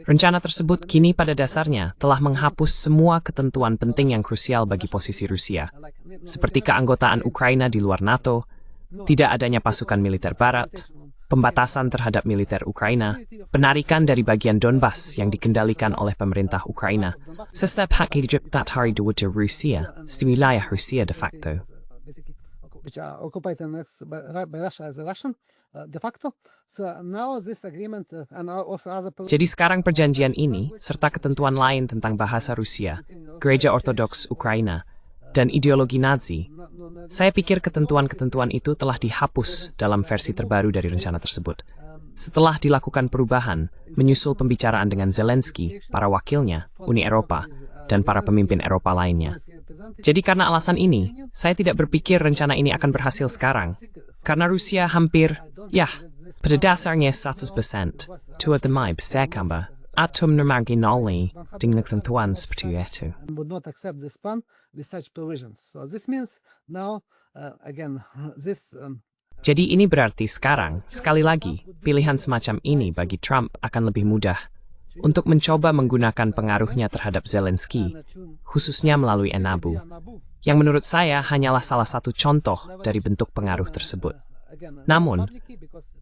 Rencana tersebut kini pada dasarnya telah menghapus semua ketentuan penting yang krusial bagi posisi Rusia, seperti keanggotaan Ukraina di luar NATO, tidak adanya pasukan militer Barat, pembatasan terhadap militer Ukraina, penarikan dari bagian Donbas yang dikendalikan oleh pemerintah Ukraina, setiap hak hidup tak hari dari Rusia, di wilayah Rusia de facto. Which are occupied by Russia as a Russian de facto. So now this agreement and also other. Jadi sekarang perjanjian ini serta ketentuan lain tentang bahasa Rusia, Gereja Ortodoks Ukraina, dan ideologi Nazi, saya pikir ketentuan-ketentuan itu telah dihapus dalam versi terbaru dari rencana tersebut. Setelah dilakukan perubahan, menyusul pembicaraan dengan Zelensky, para wakilnya, Uni Eropa, dan para pemimpin Eropa lainnya. Jadi karena alasan ini, saya tidak berpikir rencana ini akan berhasil sekarang. Karena Rusia hampir, pada dasarnya 100%, tua demai besar kamba, atom marginali dengan ketentuan seperti itu. Would not accept this plan with such provisions. So this means now again this. Jadi ini berarti sekarang, sekali lagi, pilihan semacam ini bagi Trump akan lebih mudah untuk mencoba menggunakan pengaruhnya terhadap Zelensky, khususnya melalui NABU, yang menurut saya hanyalah salah satu contoh dari bentuk pengaruh tersebut. Namun,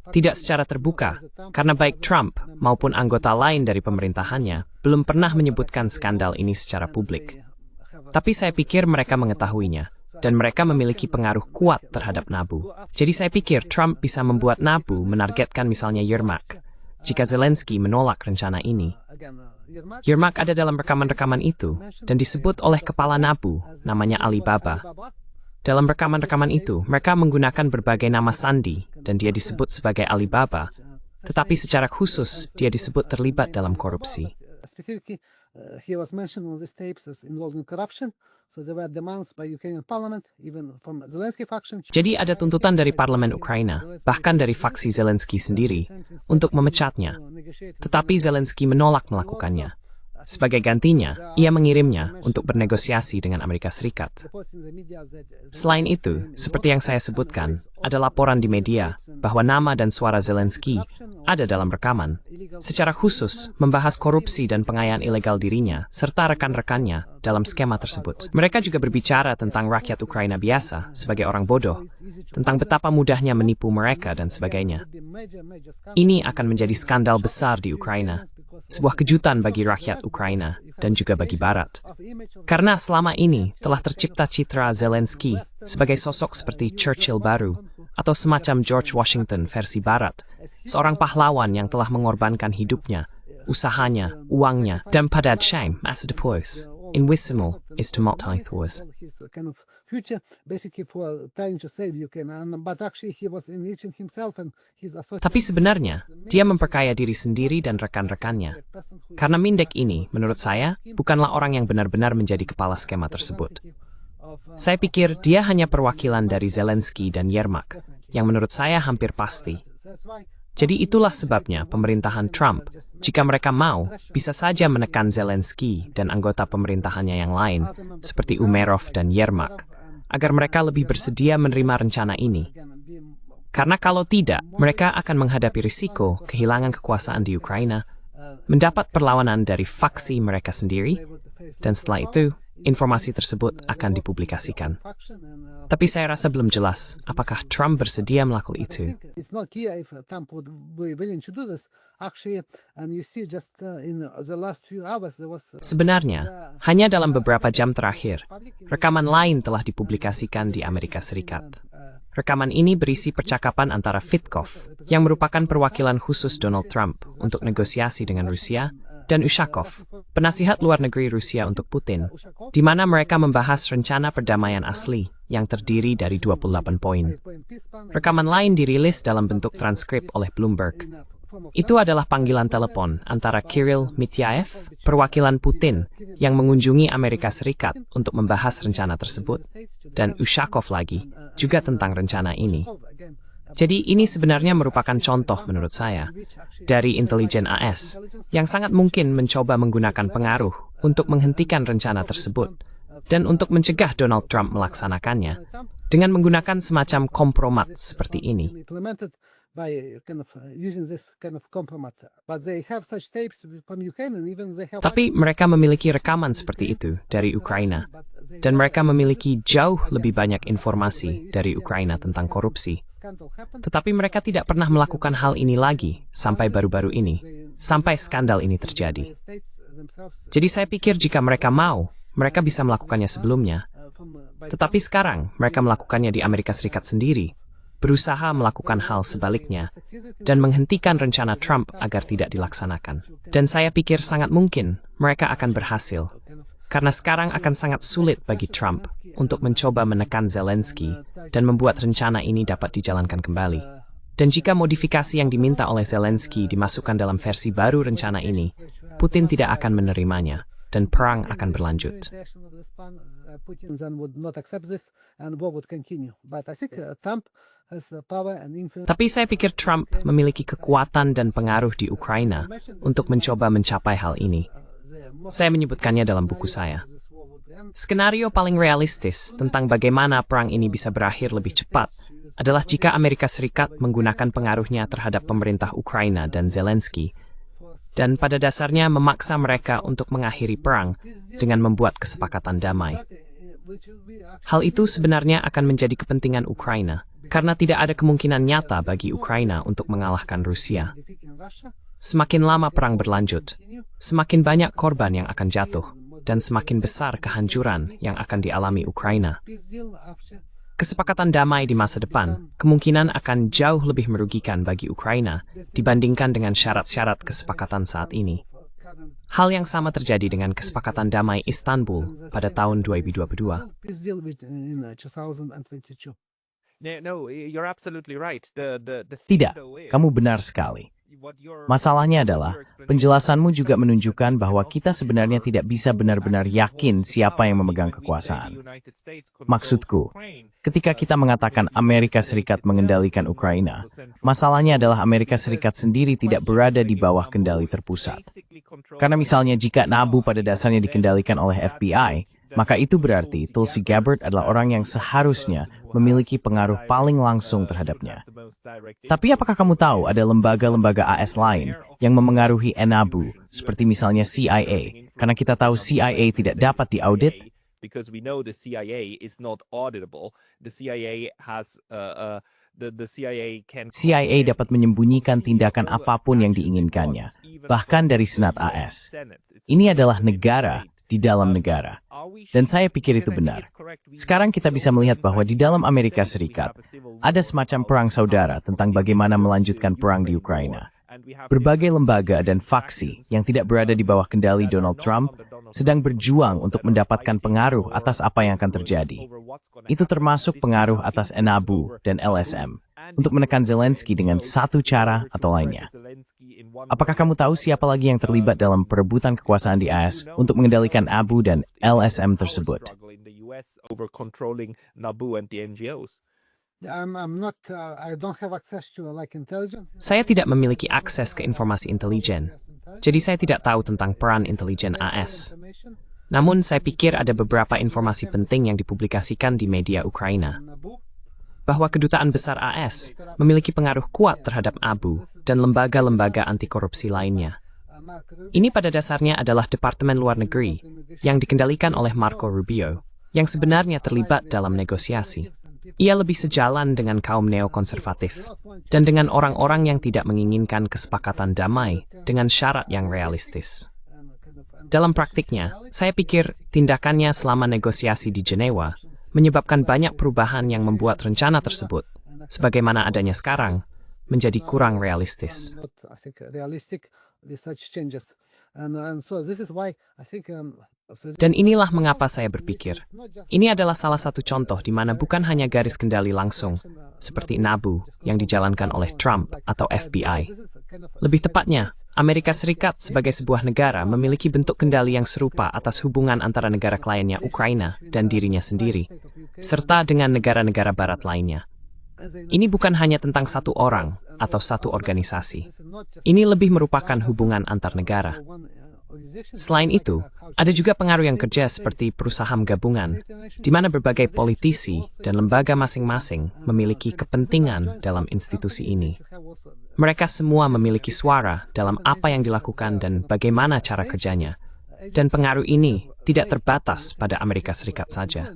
tidak secara terbuka, karena baik Trump maupun anggota lain dari pemerintahannya belum pernah menyebutkan skandal ini secara publik. Tapi saya pikir mereka mengetahuinya, dan mereka memiliki pengaruh kuat terhadap NABU. Jadi saya pikir Trump bisa membuat NABU menargetkan misalnya Yermak, jika Zelensky menolak rencana ini. Yermak ada dalam rekaman-rekaman itu, dan disebut oleh kepala NABU, namanya Alibaba. Dalam rekaman-rekaman itu, mereka menggunakan berbagai nama sandi, dan dia disebut sebagai Alibaba, tetapi secara khusus, dia disebut terlibat dalam korupsi. He was mentioned on these tapes as involved in corruption, so there were demands by Ukrainian parliament, even from Zelensky faction. Jadi ada tuntutan dari parlemen Ukraina, bahkan dari faksi Zelensky sendiri, untuk memecatnya. Tetapi Zelensky menolak melakukannya. Sebagai gantinya, ia mengirimnya untuk bernegosiasi dengan Amerika Serikat. Selain itu, seperti yang saya sebutkan, ada laporan di media bahwa nama dan suara Zelensky ada dalam rekaman, secara khusus membahas korupsi dan pengayaan ilegal dirinya serta rekan-rekannya dalam skema tersebut. Mereka juga berbicara tentang rakyat Ukraina biasa sebagai orang bodoh, tentang betapa mudahnya menipu mereka dan sebagainya. Ini akan menjadi skandal besar di Ukraina, sebuah kejutan bagi rakyat Ukraina dan juga bagi Barat. Karena selama ini telah tercipta citra Zelensky sebagai sosok seperti Churchill baru atau semacam George Washington versi Barat, seorang pahlawan yang telah mengorbankan hidupnya, usahanya, uangnya, dan pada shame as depois, in wisimo is to multithwas. Future basically for trying to save Ukraine, but actually he was enriching himself and his associates. Tapi sebenarnya, dia memperkaya diri sendiri dan rekan-rekannya. Karena Mindek ini, menurut saya, bukanlah orang yang benar-benar menjadi kepala skema tersebut. Saya pikir dia hanya perwakilan dari Zelensky dan Yermak, yang menurut saya hampir pasti. Jadi itulah sebabnya pemerintahan Trump, jika mereka mau, bisa saja menekan Zelensky dan anggota pemerintahannya yang lain, seperti Umerov dan Yermak, agar mereka lebih bersedia menerima rencana ini. Karena kalau tidak, mereka akan menghadapi risiko kehilangan kekuasaan di Ukraina, mendapat perlawanan dari faksi mereka sendiri, dan setelah itu, informasi tersebut akan dipublikasikan. Tapi saya rasa belum jelas apakah Trump bersedia melakukan itu. Sebenarnya, hanya dalam beberapa jam terakhir, rekaman lain telah dipublikasikan di Amerika Serikat. Rekaman ini berisi percakapan antara Vitkov, yang merupakan perwakilan khusus Donald Trump untuk negosiasi dengan Rusia, dan Ushakov, penasihat luar negeri Rusia untuk Putin, di mana mereka membahas rencana perdamaian asli yang terdiri dari 28 poin. Rekaman lain dirilis dalam bentuk transkrip oleh Bloomberg. Itu adalah panggilan telepon antara Kirill Mityaev, perwakilan Putin, yang mengunjungi Amerika Serikat untuk membahas rencana tersebut, dan Ushakov lagi, juga tentang rencana ini. Jadi ini sebenarnya merupakan contoh menurut saya dari intelijen AS yang sangat mungkin mencoba menggunakan pengaruh untuk menghentikan rencana tersebut dan untuk mencegah Donald Trump melaksanakannya dengan menggunakan semacam kompromat seperti ini. Tapi mereka memiliki rekaman seperti itu dari Ukraina, dan mereka memiliki jauh lebih banyak informasi dari Ukraina tentang korupsi. Tetapi mereka tidak pernah melakukan hal ini lagi sampai baru-baru ini, sampai skandal ini terjadi. Jadi saya pikir jika mereka mau, mereka bisa melakukannya sebelumnya. Tetapi sekarang mereka melakukannya di Amerika Serikat sendiri, berusaha melakukan hal sebaliknya, dan menghentikan rencana Trump agar tidak dilaksanakan. Dan saya pikir sangat mungkin mereka akan berhasil, karena sekarang akan sangat sulit bagi Trump untuk mencoba menekan Zelensky dan membuat rencana ini dapat dijalankan kembali. Dan jika modifikasi yang diminta oleh Zelensky dimasukkan dalam versi baru rencana ini, Putin tidak akan menerimanya, dan perang akan berlanjut. Tapi saya pikir Trump memiliki kekuatan dan pengaruh di Ukraina untuk mencoba mencapai hal ini. Saya menyebutkannya dalam buku saya. Skenario paling realistis tentang bagaimana perang ini bisa berakhir lebih cepat adalah jika Amerika Serikat menggunakan pengaruhnya terhadap pemerintah Ukraina dan Zelensky, dan pada dasarnya memaksa mereka untuk mengakhiri perang dengan membuat kesepakatan damai. Hal itu sebenarnya akan menjadi kepentingan Ukraina, karena tidak ada kemungkinan nyata bagi Ukraina untuk mengalahkan Rusia. Semakin lama perang berlanjut, semakin banyak korban yang akan jatuh, dan semakin besar kehancuran yang akan dialami Ukraina. Kesepakatan damai di masa depan kemungkinan akan jauh lebih merugikan bagi Ukraina dibandingkan dengan syarat-syarat kesepakatan saat ini. Hal yang sama terjadi dengan kesepakatan damai Istanbul pada tahun 2022. Tidak, kamu benar sekali. Masalahnya adalah, penjelasanmu juga menunjukkan bahwa kita sebenarnya tidak bisa benar-benar yakin siapa yang memegang kekuasaan. Maksudku, ketika kita mengatakan Amerika Serikat mengendalikan Ukraina, masalahnya adalah Amerika Serikat sendiri tidak berada di bawah kendali terpusat. Karena misalnya jika NABU pada dasarnya dikendalikan oleh FBI, maka itu berarti Tulsi Gabbard adalah orang yang seharusnya memiliki pengaruh paling langsung terhadapnya. Tapi apakah kamu tahu ada lembaga-lembaga AS lain yang memengaruhi NABU, seperti misalnya CIA, karena kita tahu CIA tidak dapat diaudit? Because we know the CIA is not auditable. The CIA has the CIA can CIA dapat menyembunyikan tindakan apapun yang diinginkannya, bahkan dari Senat AS. Ini adalah negara di dalam negara. Dan saya pikir itu benar. Sekarang kita bisa melihat bahwa di dalam Amerika Serikat ada semacam perang saudara tentang bagaimana melanjutkan perang di Ukraina. Berbagai lembaga dan faksi yang tidak berada di bawah kendali Donald Trump sedang berjuang untuk mendapatkan pengaruh atas apa yang akan terjadi. Itu termasuk pengaruh atas NABU dan LSM untuk menekan Zelensky dengan satu cara atau lainnya. Apakah kamu tahu siapa lagi yang terlibat dalam perebutan kekuasaan di AS untuk mengendalikan ABU dan LSM tersebut? Saya tidak memiliki akses ke informasi intelijen, jadi saya tidak tahu tentang peran intelijen AS. Namun saya pikir ada beberapa informasi penting yang dipublikasikan di media Ukraina. Bahwa kedutaan besar AS memiliki pengaruh kuat terhadap ABU dan lembaga-lembaga anti korupsi lainnya. Ini pada dasarnya adalah Departemen Luar Negeri yang dikendalikan oleh Marco Rubio, yang sebenarnya terlibat dalam negosiasi. Ia lebih sejalan dengan kaum neokonservatif dan dengan orang-orang yang tidak menginginkan kesepakatan damai dengan syarat yang realistis. Dalam praktiknya, saya pikir tindakannya selama negosiasi di Jenewa menyebabkan banyak perubahan yang membuat rencana tersebut, sebagaimana adanya sekarang, menjadi kurang realistis. Dan inilah mengapa saya berpikir, ini adalah salah satu contoh di mana bukan hanya garis kendali langsung, seperti NABU yang dijalankan oleh Trump atau FBI. Lebih tepatnya, Amerika Serikat sebagai sebuah negara memiliki bentuk kendali yang serupa atas hubungan antara negara kliennya Ukraina dan dirinya sendiri, serta dengan negara-negara barat lainnya. Ini bukan hanya tentang satu orang atau satu organisasi. Ini lebih merupakan hubungan antar negara. Selain itu, ada juga pengaruh yang kerja seperti perusahaan gabungan, di mana berbagai politisi dan lembaga masing-masing memiliki kepentingan dalam institusi ini. Mereka semua memiliki suara dalam apa yang dilakukan dan bagaimana cara kerjanya. Dan pengaruh ini tidak terbatas pada Amerika Serikat saja.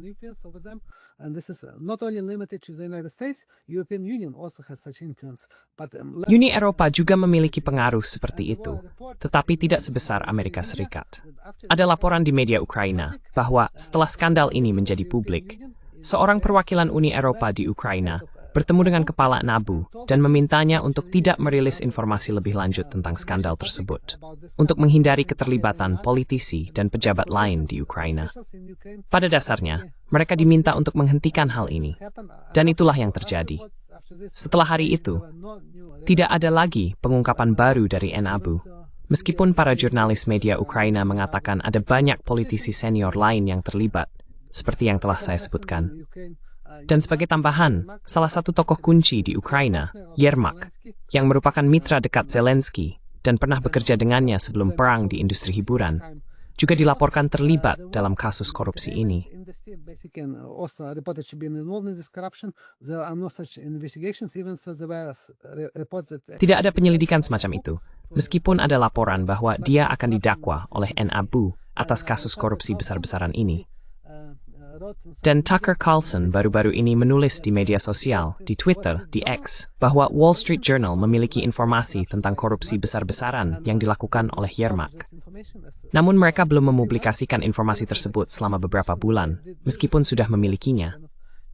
Uni Eropa juga memiliki pengaruh seperti itu, tetapi tidak sebesar Amerika Serikat. Ada laporan di media Ukraina bahwa setelah skandal ini menjadi publik, seorang perwakilan Uni Eropa di Ukraina bertemu dengan kepala NABU dan memintanya untuk tidak merilis informasi lebih lanjut tentang skandal tersebut, untuk menghindari keterlibatan politisi dan pejabat lain di Ukraina. Pada dasarnya, mereka diminta untuk menghentikan hal ini, dan itulah yang terjadi. Setelah hari itu, tidak ada lagi pengungkapan baru dari NABU, meskipun para jurnalis media Ukraina mengatakan ada banyak politisi senior lain yang terlibat, seperti yang telah saya sebutkan. Dan sebagai tambahan, salah satu tokoh kunci di Ukraina, Yermak, yang merupakan mitra dekat Zelensky dan pernah bekerja dengannya sebelum perang di industri hiburan, juga dilaporkan terlibat dalam kasus korupsi ini. Tidak ada penyelidikan semacam itu, meskipun ada laporan bahwa dia akan didakwa oleh NABU atas kasus korupsi besar-besaran ini. Dan Tucker Carlson baru-baru ini menulis di media sosial, di Twitter, di X, bahwa Wall Street Journal memiliki informasi tentang korupsi besar-besaran yang dilakukan oleh Yermak. Namun mereka belum mempublikasikan informasi tersebut selama beberapa bulan, meskipun sudah memilikinya.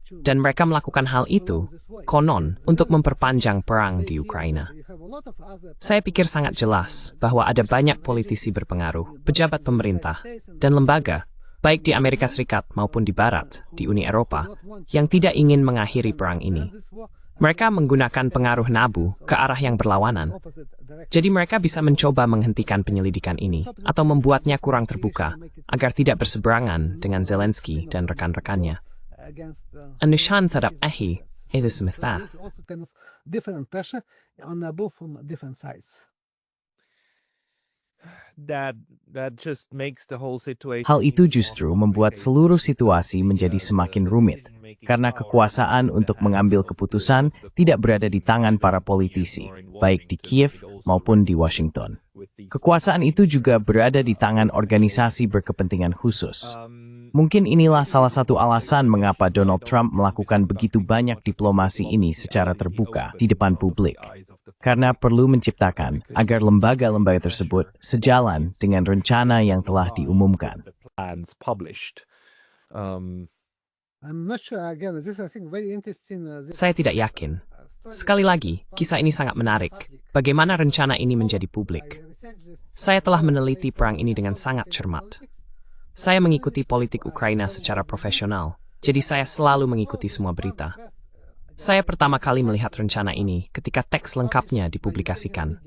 Dan mereka melakukan hal itu, konon, untuk memperpanjang perang di Ukraina. Saya pikir sangat jelas bahwa ada banyak politisi berpengaruh, pejabat pemerintah, dan lembaga, baik di Amerika Serikat maupun di Barat, di Uni Eropa, yang tidak ingin mengakhiri perang ini. Mereka menggunakan pengaruh NABU ke arah yang berlawanan. Jadi mereka bisa mencoba menghentikan penyelidikan ini, atau membuatnya kurang terbuka, agar tidak berseberangan dengan Zelensky dan rekan-rekannya. Anushan terhadap Ahi, itu semetath. that just makes the whole situation. Hal itu justru membuat seluruh situasi menjadi semakin rumit, karena kekuasaan untuk mengambil keputusan tidak berada di tangan para politisi, baik di Kiev maupun di Washington. Kekuasaan itu juga berada di tangan organisasi berkepentingan khusus. Mungkin inilah salah satu alasan mengapa Donald Trump melakukan begitu banyak diplomasi ini secara terbuka di depan publik. Karena perlu menciptakan agar lembaga-lembaga tersebut sejalan dengan rencana yang telah diumumkan. I'm not sure, again, this I think very interesting. Saya tidak yakin. Sekali lagi, kisah ini sangat menarik. Bagaimana rencana ini menjadi publik? Saya telah meneliti perang ini dengan sangat cermat. Saya mengikuti politik Ukraina secara profesional, jadi saya selalu mengikuti semua berita. Saya pertama kali melihat rencana ini ketika teks lengkapnya dipublikasikan.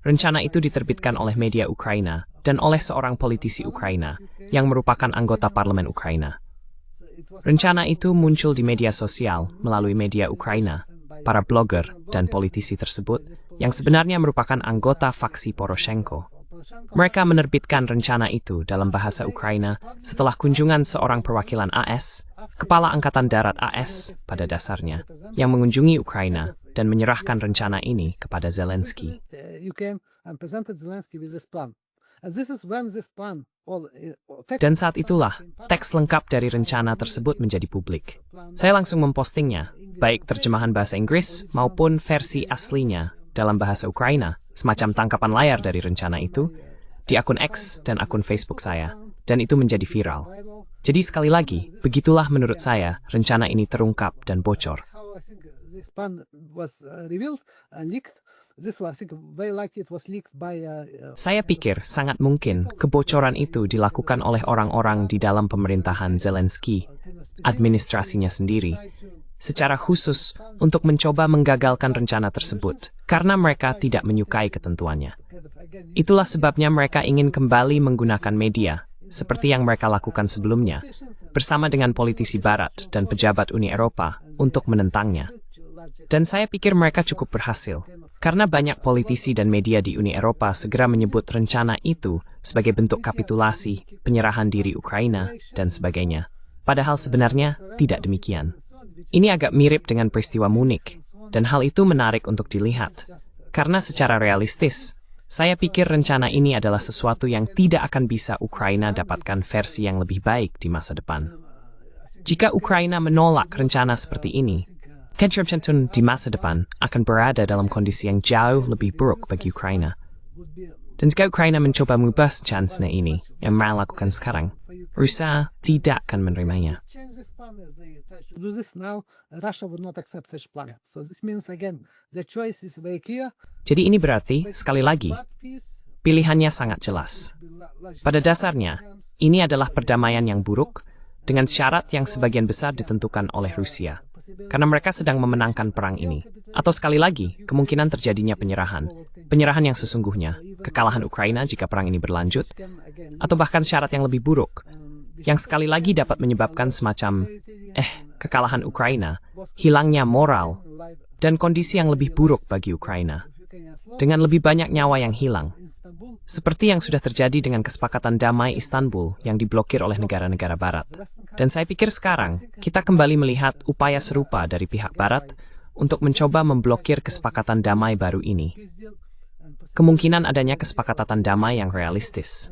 Rencana itu diterbitkan oleh media Ukraina dan oleh seorang politisi Ukraina yang merupakan anggota parlemen Ukraina. Rencana itu muncul di media sosial melalui media Ukraina, para blogger dan politisi tersebut yang sebenarnya merupakan anggota faksi Poroshenko. Mereka menerbitkan rencana itu dalam bahasa Ukraina setelah kunjungan seorang perwakilan AS, Kepala Angkatan Darat AS pada dasarnya, yang mengunjungi Ukraina dan menyerahkan rencana ini kepada Zelensky. Dan saat itulah, teks lengkap dari rencana tersebut menjadi publik. Saya langsung mempostingnya, baik terjemahan bahasa Inggris maupun versi aslinya dalam bahasa Ukraina, semacam tangkapan layar dari rencana itu, di akun X dan akun Facebook saya, dan itu menjadi viral. Jadi sekali lagi, begitulah menurut saya rencana ini terungkap dan bocor. Saya pikir sangat mungkin kebocoran itu dilakukan oleh orang-orang di dalam pemerintahan Zelensky, administrasinya sendiri, secara khusus untuk mencoba menggagalkan rencana tersebut, karena mereka tidak menyukai ketentuannya. Itulah sebabnya mereka ingin kembali menggunakan media, seperti yang mereka lakukan sebelumnya, bersama dengan politisi Barat dan pejabat Uni Eropa untuk menentangnya. Dan saya pikir mereka cukup berhasil, karena banyak politisi dan media di Uni Eropa segera menyebut rencana itu sebagai bentuk kapitulasi, penyerahan diri Ukraina, dan sebagainya. Padahal sebenarnya tidak demikian. Ini agak mirip dengan peristiwa Munich, dan hal itu menarik untuk dilihat. Karena secara realistis, saya pikir rencana ini adalah sesuatu yang tidak akan bisa Ukraina dapatkan versi yang lebih baik di masa depan. Jika Ukraina menolak rencana seperti ini, Kenshermchenton di masa depan akan berada dalam kondisi yang jauh lebih buruk bagi Ukraina. Dan jika Ukraina mencoba mengubah rencana ini yang mereka lakukan sekarang, Rusia tidak akan menerimanya. Jadi ini berarti, sekali lagi, pilihannya sangat jelas. Pada dasarnya, ini adalah perdamaian yang buruk dengan syarat yang sebagian besar ditentukan oleh Rusia. Karena mereka sedang memenangkan perang ini. Atau sekali lagi, kemungkinan terjadinya penyerahan. Penyerahan yang sesungguhnya, kekalahan Ukraina jika perang ini berlanjut, atau bahkan syarat yang lebih buruk, yang sekali lagi dapat menyebabkan semacam, kekalahan Ukraina, hilangnya moral, dan kondisi yang lebih buruk bagi Ukraina. Dengan lebih banyak nyawa yang hilang. Seperti yang sudah terjadi dengan kesepakatan damai Istanbul yang diblokir oleh negara-negara Barat. Dan saya pikir sekarang, kita kembali melihat upaya serupa dari pihak Barat untuk mencoba memblokir kesepakatan damai baru ini. Kemungkinan adanya kesepakatan damai yang realistis.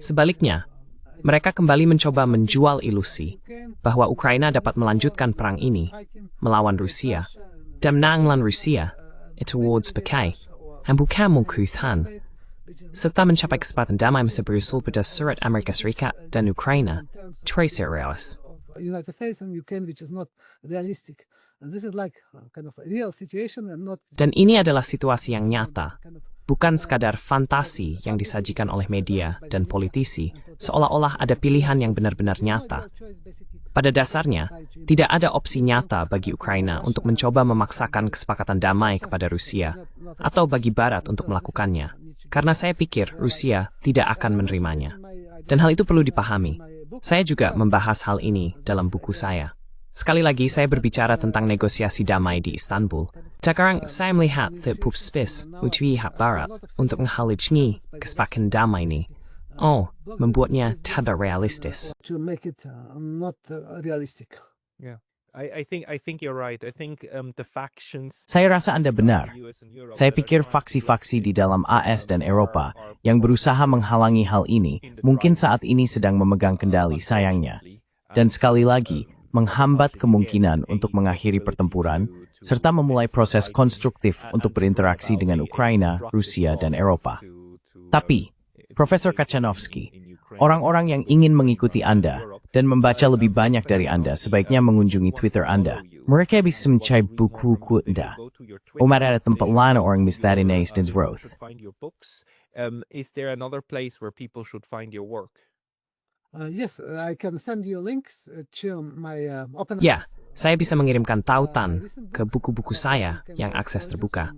Sebaliknya, mereka kembali mencoba menjual ilusi bahwa Ukraina dapat melanjutkan perang ini melawan Rusia dan menang Rusia towards Bekai dan bukan mengkuthhan serta mencapai kesepakatan damai masa berusul pada surat Amerika Serikat dan Ukraina trace realis. Dan ini adalah situasi yang nyata, bukan sekadar fantasi yang disajikan oleh media dan politisi, seolah-olah ada pilihan yang benar-benar nyata. Pada dasarnya, tidak ada opsi nyata bagi Ukraina untuk mencoba memaksakan kesepakatan damai kepada Rusia, atau bagi Barat untuk melakukannya, karena saya pikir Rusia tidak akan menerimanya. Dan hal itu perlu dipahami. Saya juga membahas hal ini dalam buku saya. Sekali lagi, saya berbicara tentang negosiasi damai di Istanbul. Sekarang, saya melihat puspis utwi hak Barat untuk menghalijni kesepakatan damai ini. Oh, membuatnya tidak realistis. To make it not realistic. Yeah, I think you're right. I think the factions. Saya rasa Anda benar. Saya pikir faksi-faksi di dalam AS dan Eropa yang berusaha menghalangi hal ini mungkin saat ini sedang memegang kendali, sayangnya. Dan sekali lagi, menghambat kemungkinan untuk mengakhiri pertempuran, serta memulai proses konstruktif untuk berinteraksi dengan Ukraina, Rusia, dan Eropa. Tapi, Profesor Kachanovsky, orang-orang yang ingin mengikuti Anda dan membaca lebih banyak dari Anda sebaiknya mengunjungi Twitter Anda. Mereka bisa mencari buku-buku Anda. Umar ada tempat lain orang misteri dan growth. Is there another place where people should find your work? Yes, I can send you links to my open. Ya, saya bisa mengirimkan tautan ke buku-buku saya yang akses terbuka.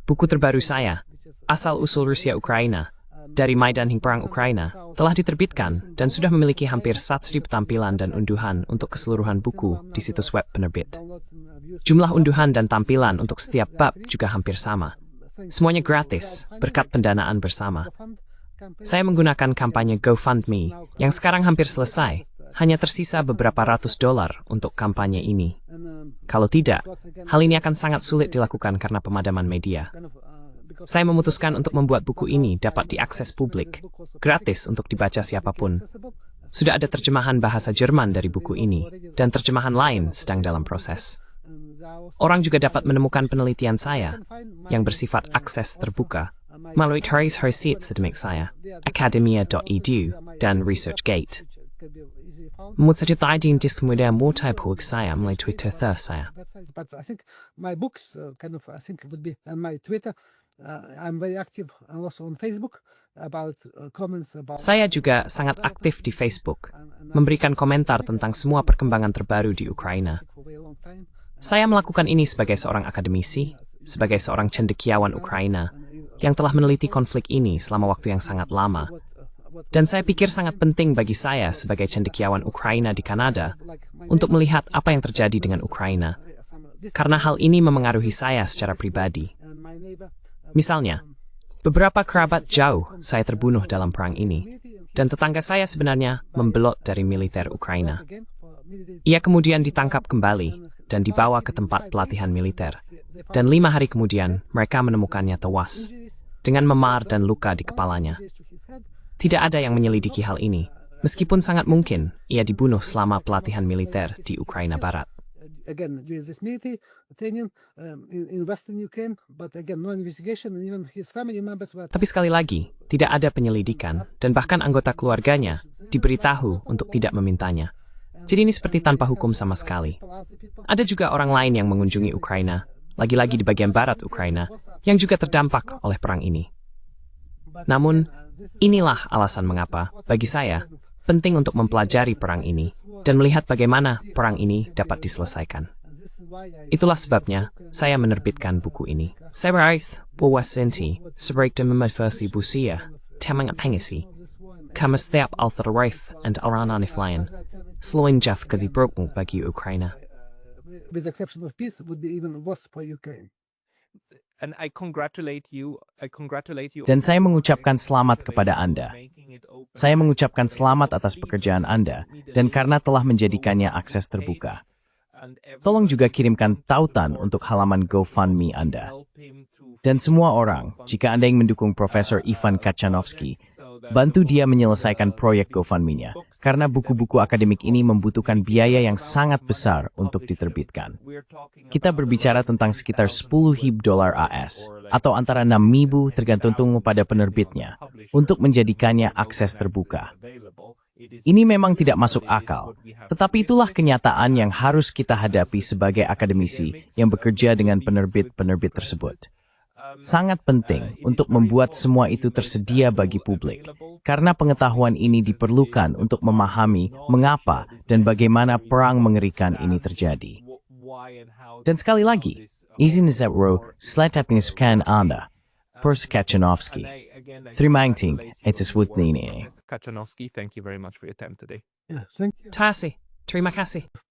Buku terbaru saya, Asal-Usul Rusia-Ukraina, dari Maidan hingga Perang Ukraina, telah diterbitkan dan sudah memiliki hampir 1.000 tampilan dan unduhan untuk keseluruhan buku di situs web penerbit. Jumlah unduhan dan tampilan untuk setiap bab juga hampir sama. Semuanya gratis, berkat pendanaan bersama. Saya menggunakan kampanye GoFundMe yang sekarang hampir selesai. Hanya tersisa beberapa ratus dolar untuk kampanye ini. Kalau tidak, hal ini akan sangat sulit dilakukan karena pemadaman media. Saya memutuskan untuk membuat buku ini dapat diakses publik, gratis untuk dibaca siapapun. Sudah ada terjemahan bahasa Jerman dari buku ini, dan terjemahan lain sedang dalam proses. Orang juga dapat menemukan penelitian saya yang bersifat akses terbuka melalui website akademik saya, academia.edu dan ResearchGate. Menceritakan diskusi mulai publik saya melalui Twitter saya. But I think my books I think would be on my Twitter. I'm very active also on Facebook about comments about. Saya juga sangat aktif di Facebook, memberikan komentar tentang semua perkembangan terbaru di Ukraina. Saya melakukan ini sebagai seorang akademisi, sebagai seorang cendekiawan Ukraina, yang telah meneliti konflik ini selama waktu yang sangat lama. Dan saya pikir sangat penting bagi saya sebagai cendekiawan Ukraina di Kanada untuk melihat apa yang terjadi dengan Ukraina. Karena hal ini memengaruhi saya secara pribadi. Misalnya, beberapa kerabat jauh saya terbunuh dalam perang ini, dan tetangga saya sebenarnya membelot dari militer Ukraina. Ia kemudian ditangkap kembali dan dibawa ke tempat pelatihan militer. Dan 5 hari kemudian, mereka menemukannya tewas, dengan memar dan luka di kepalanya. Tidak ada yang menyelidiki hal ini, meskipun sangat mungkin ia dibunuh selama pelatihan militer di Ukraina Barat. Again, during this military training in Western Ukraine, but again, no investigation, and even his family members were. Tapi sekali lagi, tidak ada penyelidikan, dan bahkan anggota keluarganya diberitahu untuk tidak memintanya. Jadi ini seperti tanpa hukum sama sekali. Ada juga orang lain yang mengunjungi Ukraina, lagi-lagi di bagian barat Ukraina, yang juga terdampak oleh perang ini. Namun, inilah alasan mengapa, bagi saya, penting untuk mempelajari perang ini dan melihat bagaimana perang ini dapat diselesaikan. Itulah sebabnya saya menerbitkan buku ini. Saya berais berwasanti sebaik demi versi busia, temang pengisi, kama setiap alternatif and arahanif lain, selain Jeff Kazibrokmu bagi Ukraina. With exception of peace, would be even worse for Ukraine. And I congratulate you. Dan saya mengucapkan selamat kepada Anda. Saya mengucapkan selamat atas pekerjaan Anda, dan karena telah menjadikannya akses terbuka. Tolong juga kirimkan tautan untuk halaman GoFundMe Anda. Dan semua orang, jika Anda ingin mendukung Profesor Ivan Kachanovsky, bantu dia menyelesaikan proyek GoFundMe-nya, karena buku-buku akademik ini membutuhkan biaya yang sangat besar untuk diterbitkan. Kita berbicara tentang sekitar $10,000 AS, atau antara 6.000 tergantung pada penerbitnya, untuk menjadikannya akses terbuka. Ini memang tidak masuk akal, tetapi itulah kenyataan yang harus kita hadapi sebagai akademisi yang bekerja dengan penerbit-penerbit tersebut. Sangat penting untuk membuat semua itu tersedia bagi publik, karena pengetahuan ini diperlukan untuk memahami mengapa dan bagaimana perang mengerikan ini terjadi. Dan sekali lagi, izin Zebro selatatniskan Anda, Profesor Kachanovsky. Terima kasih atas waktu ini. Kachanovsky, thank you very much for your time today. Yeah, thank you. Terima kasih.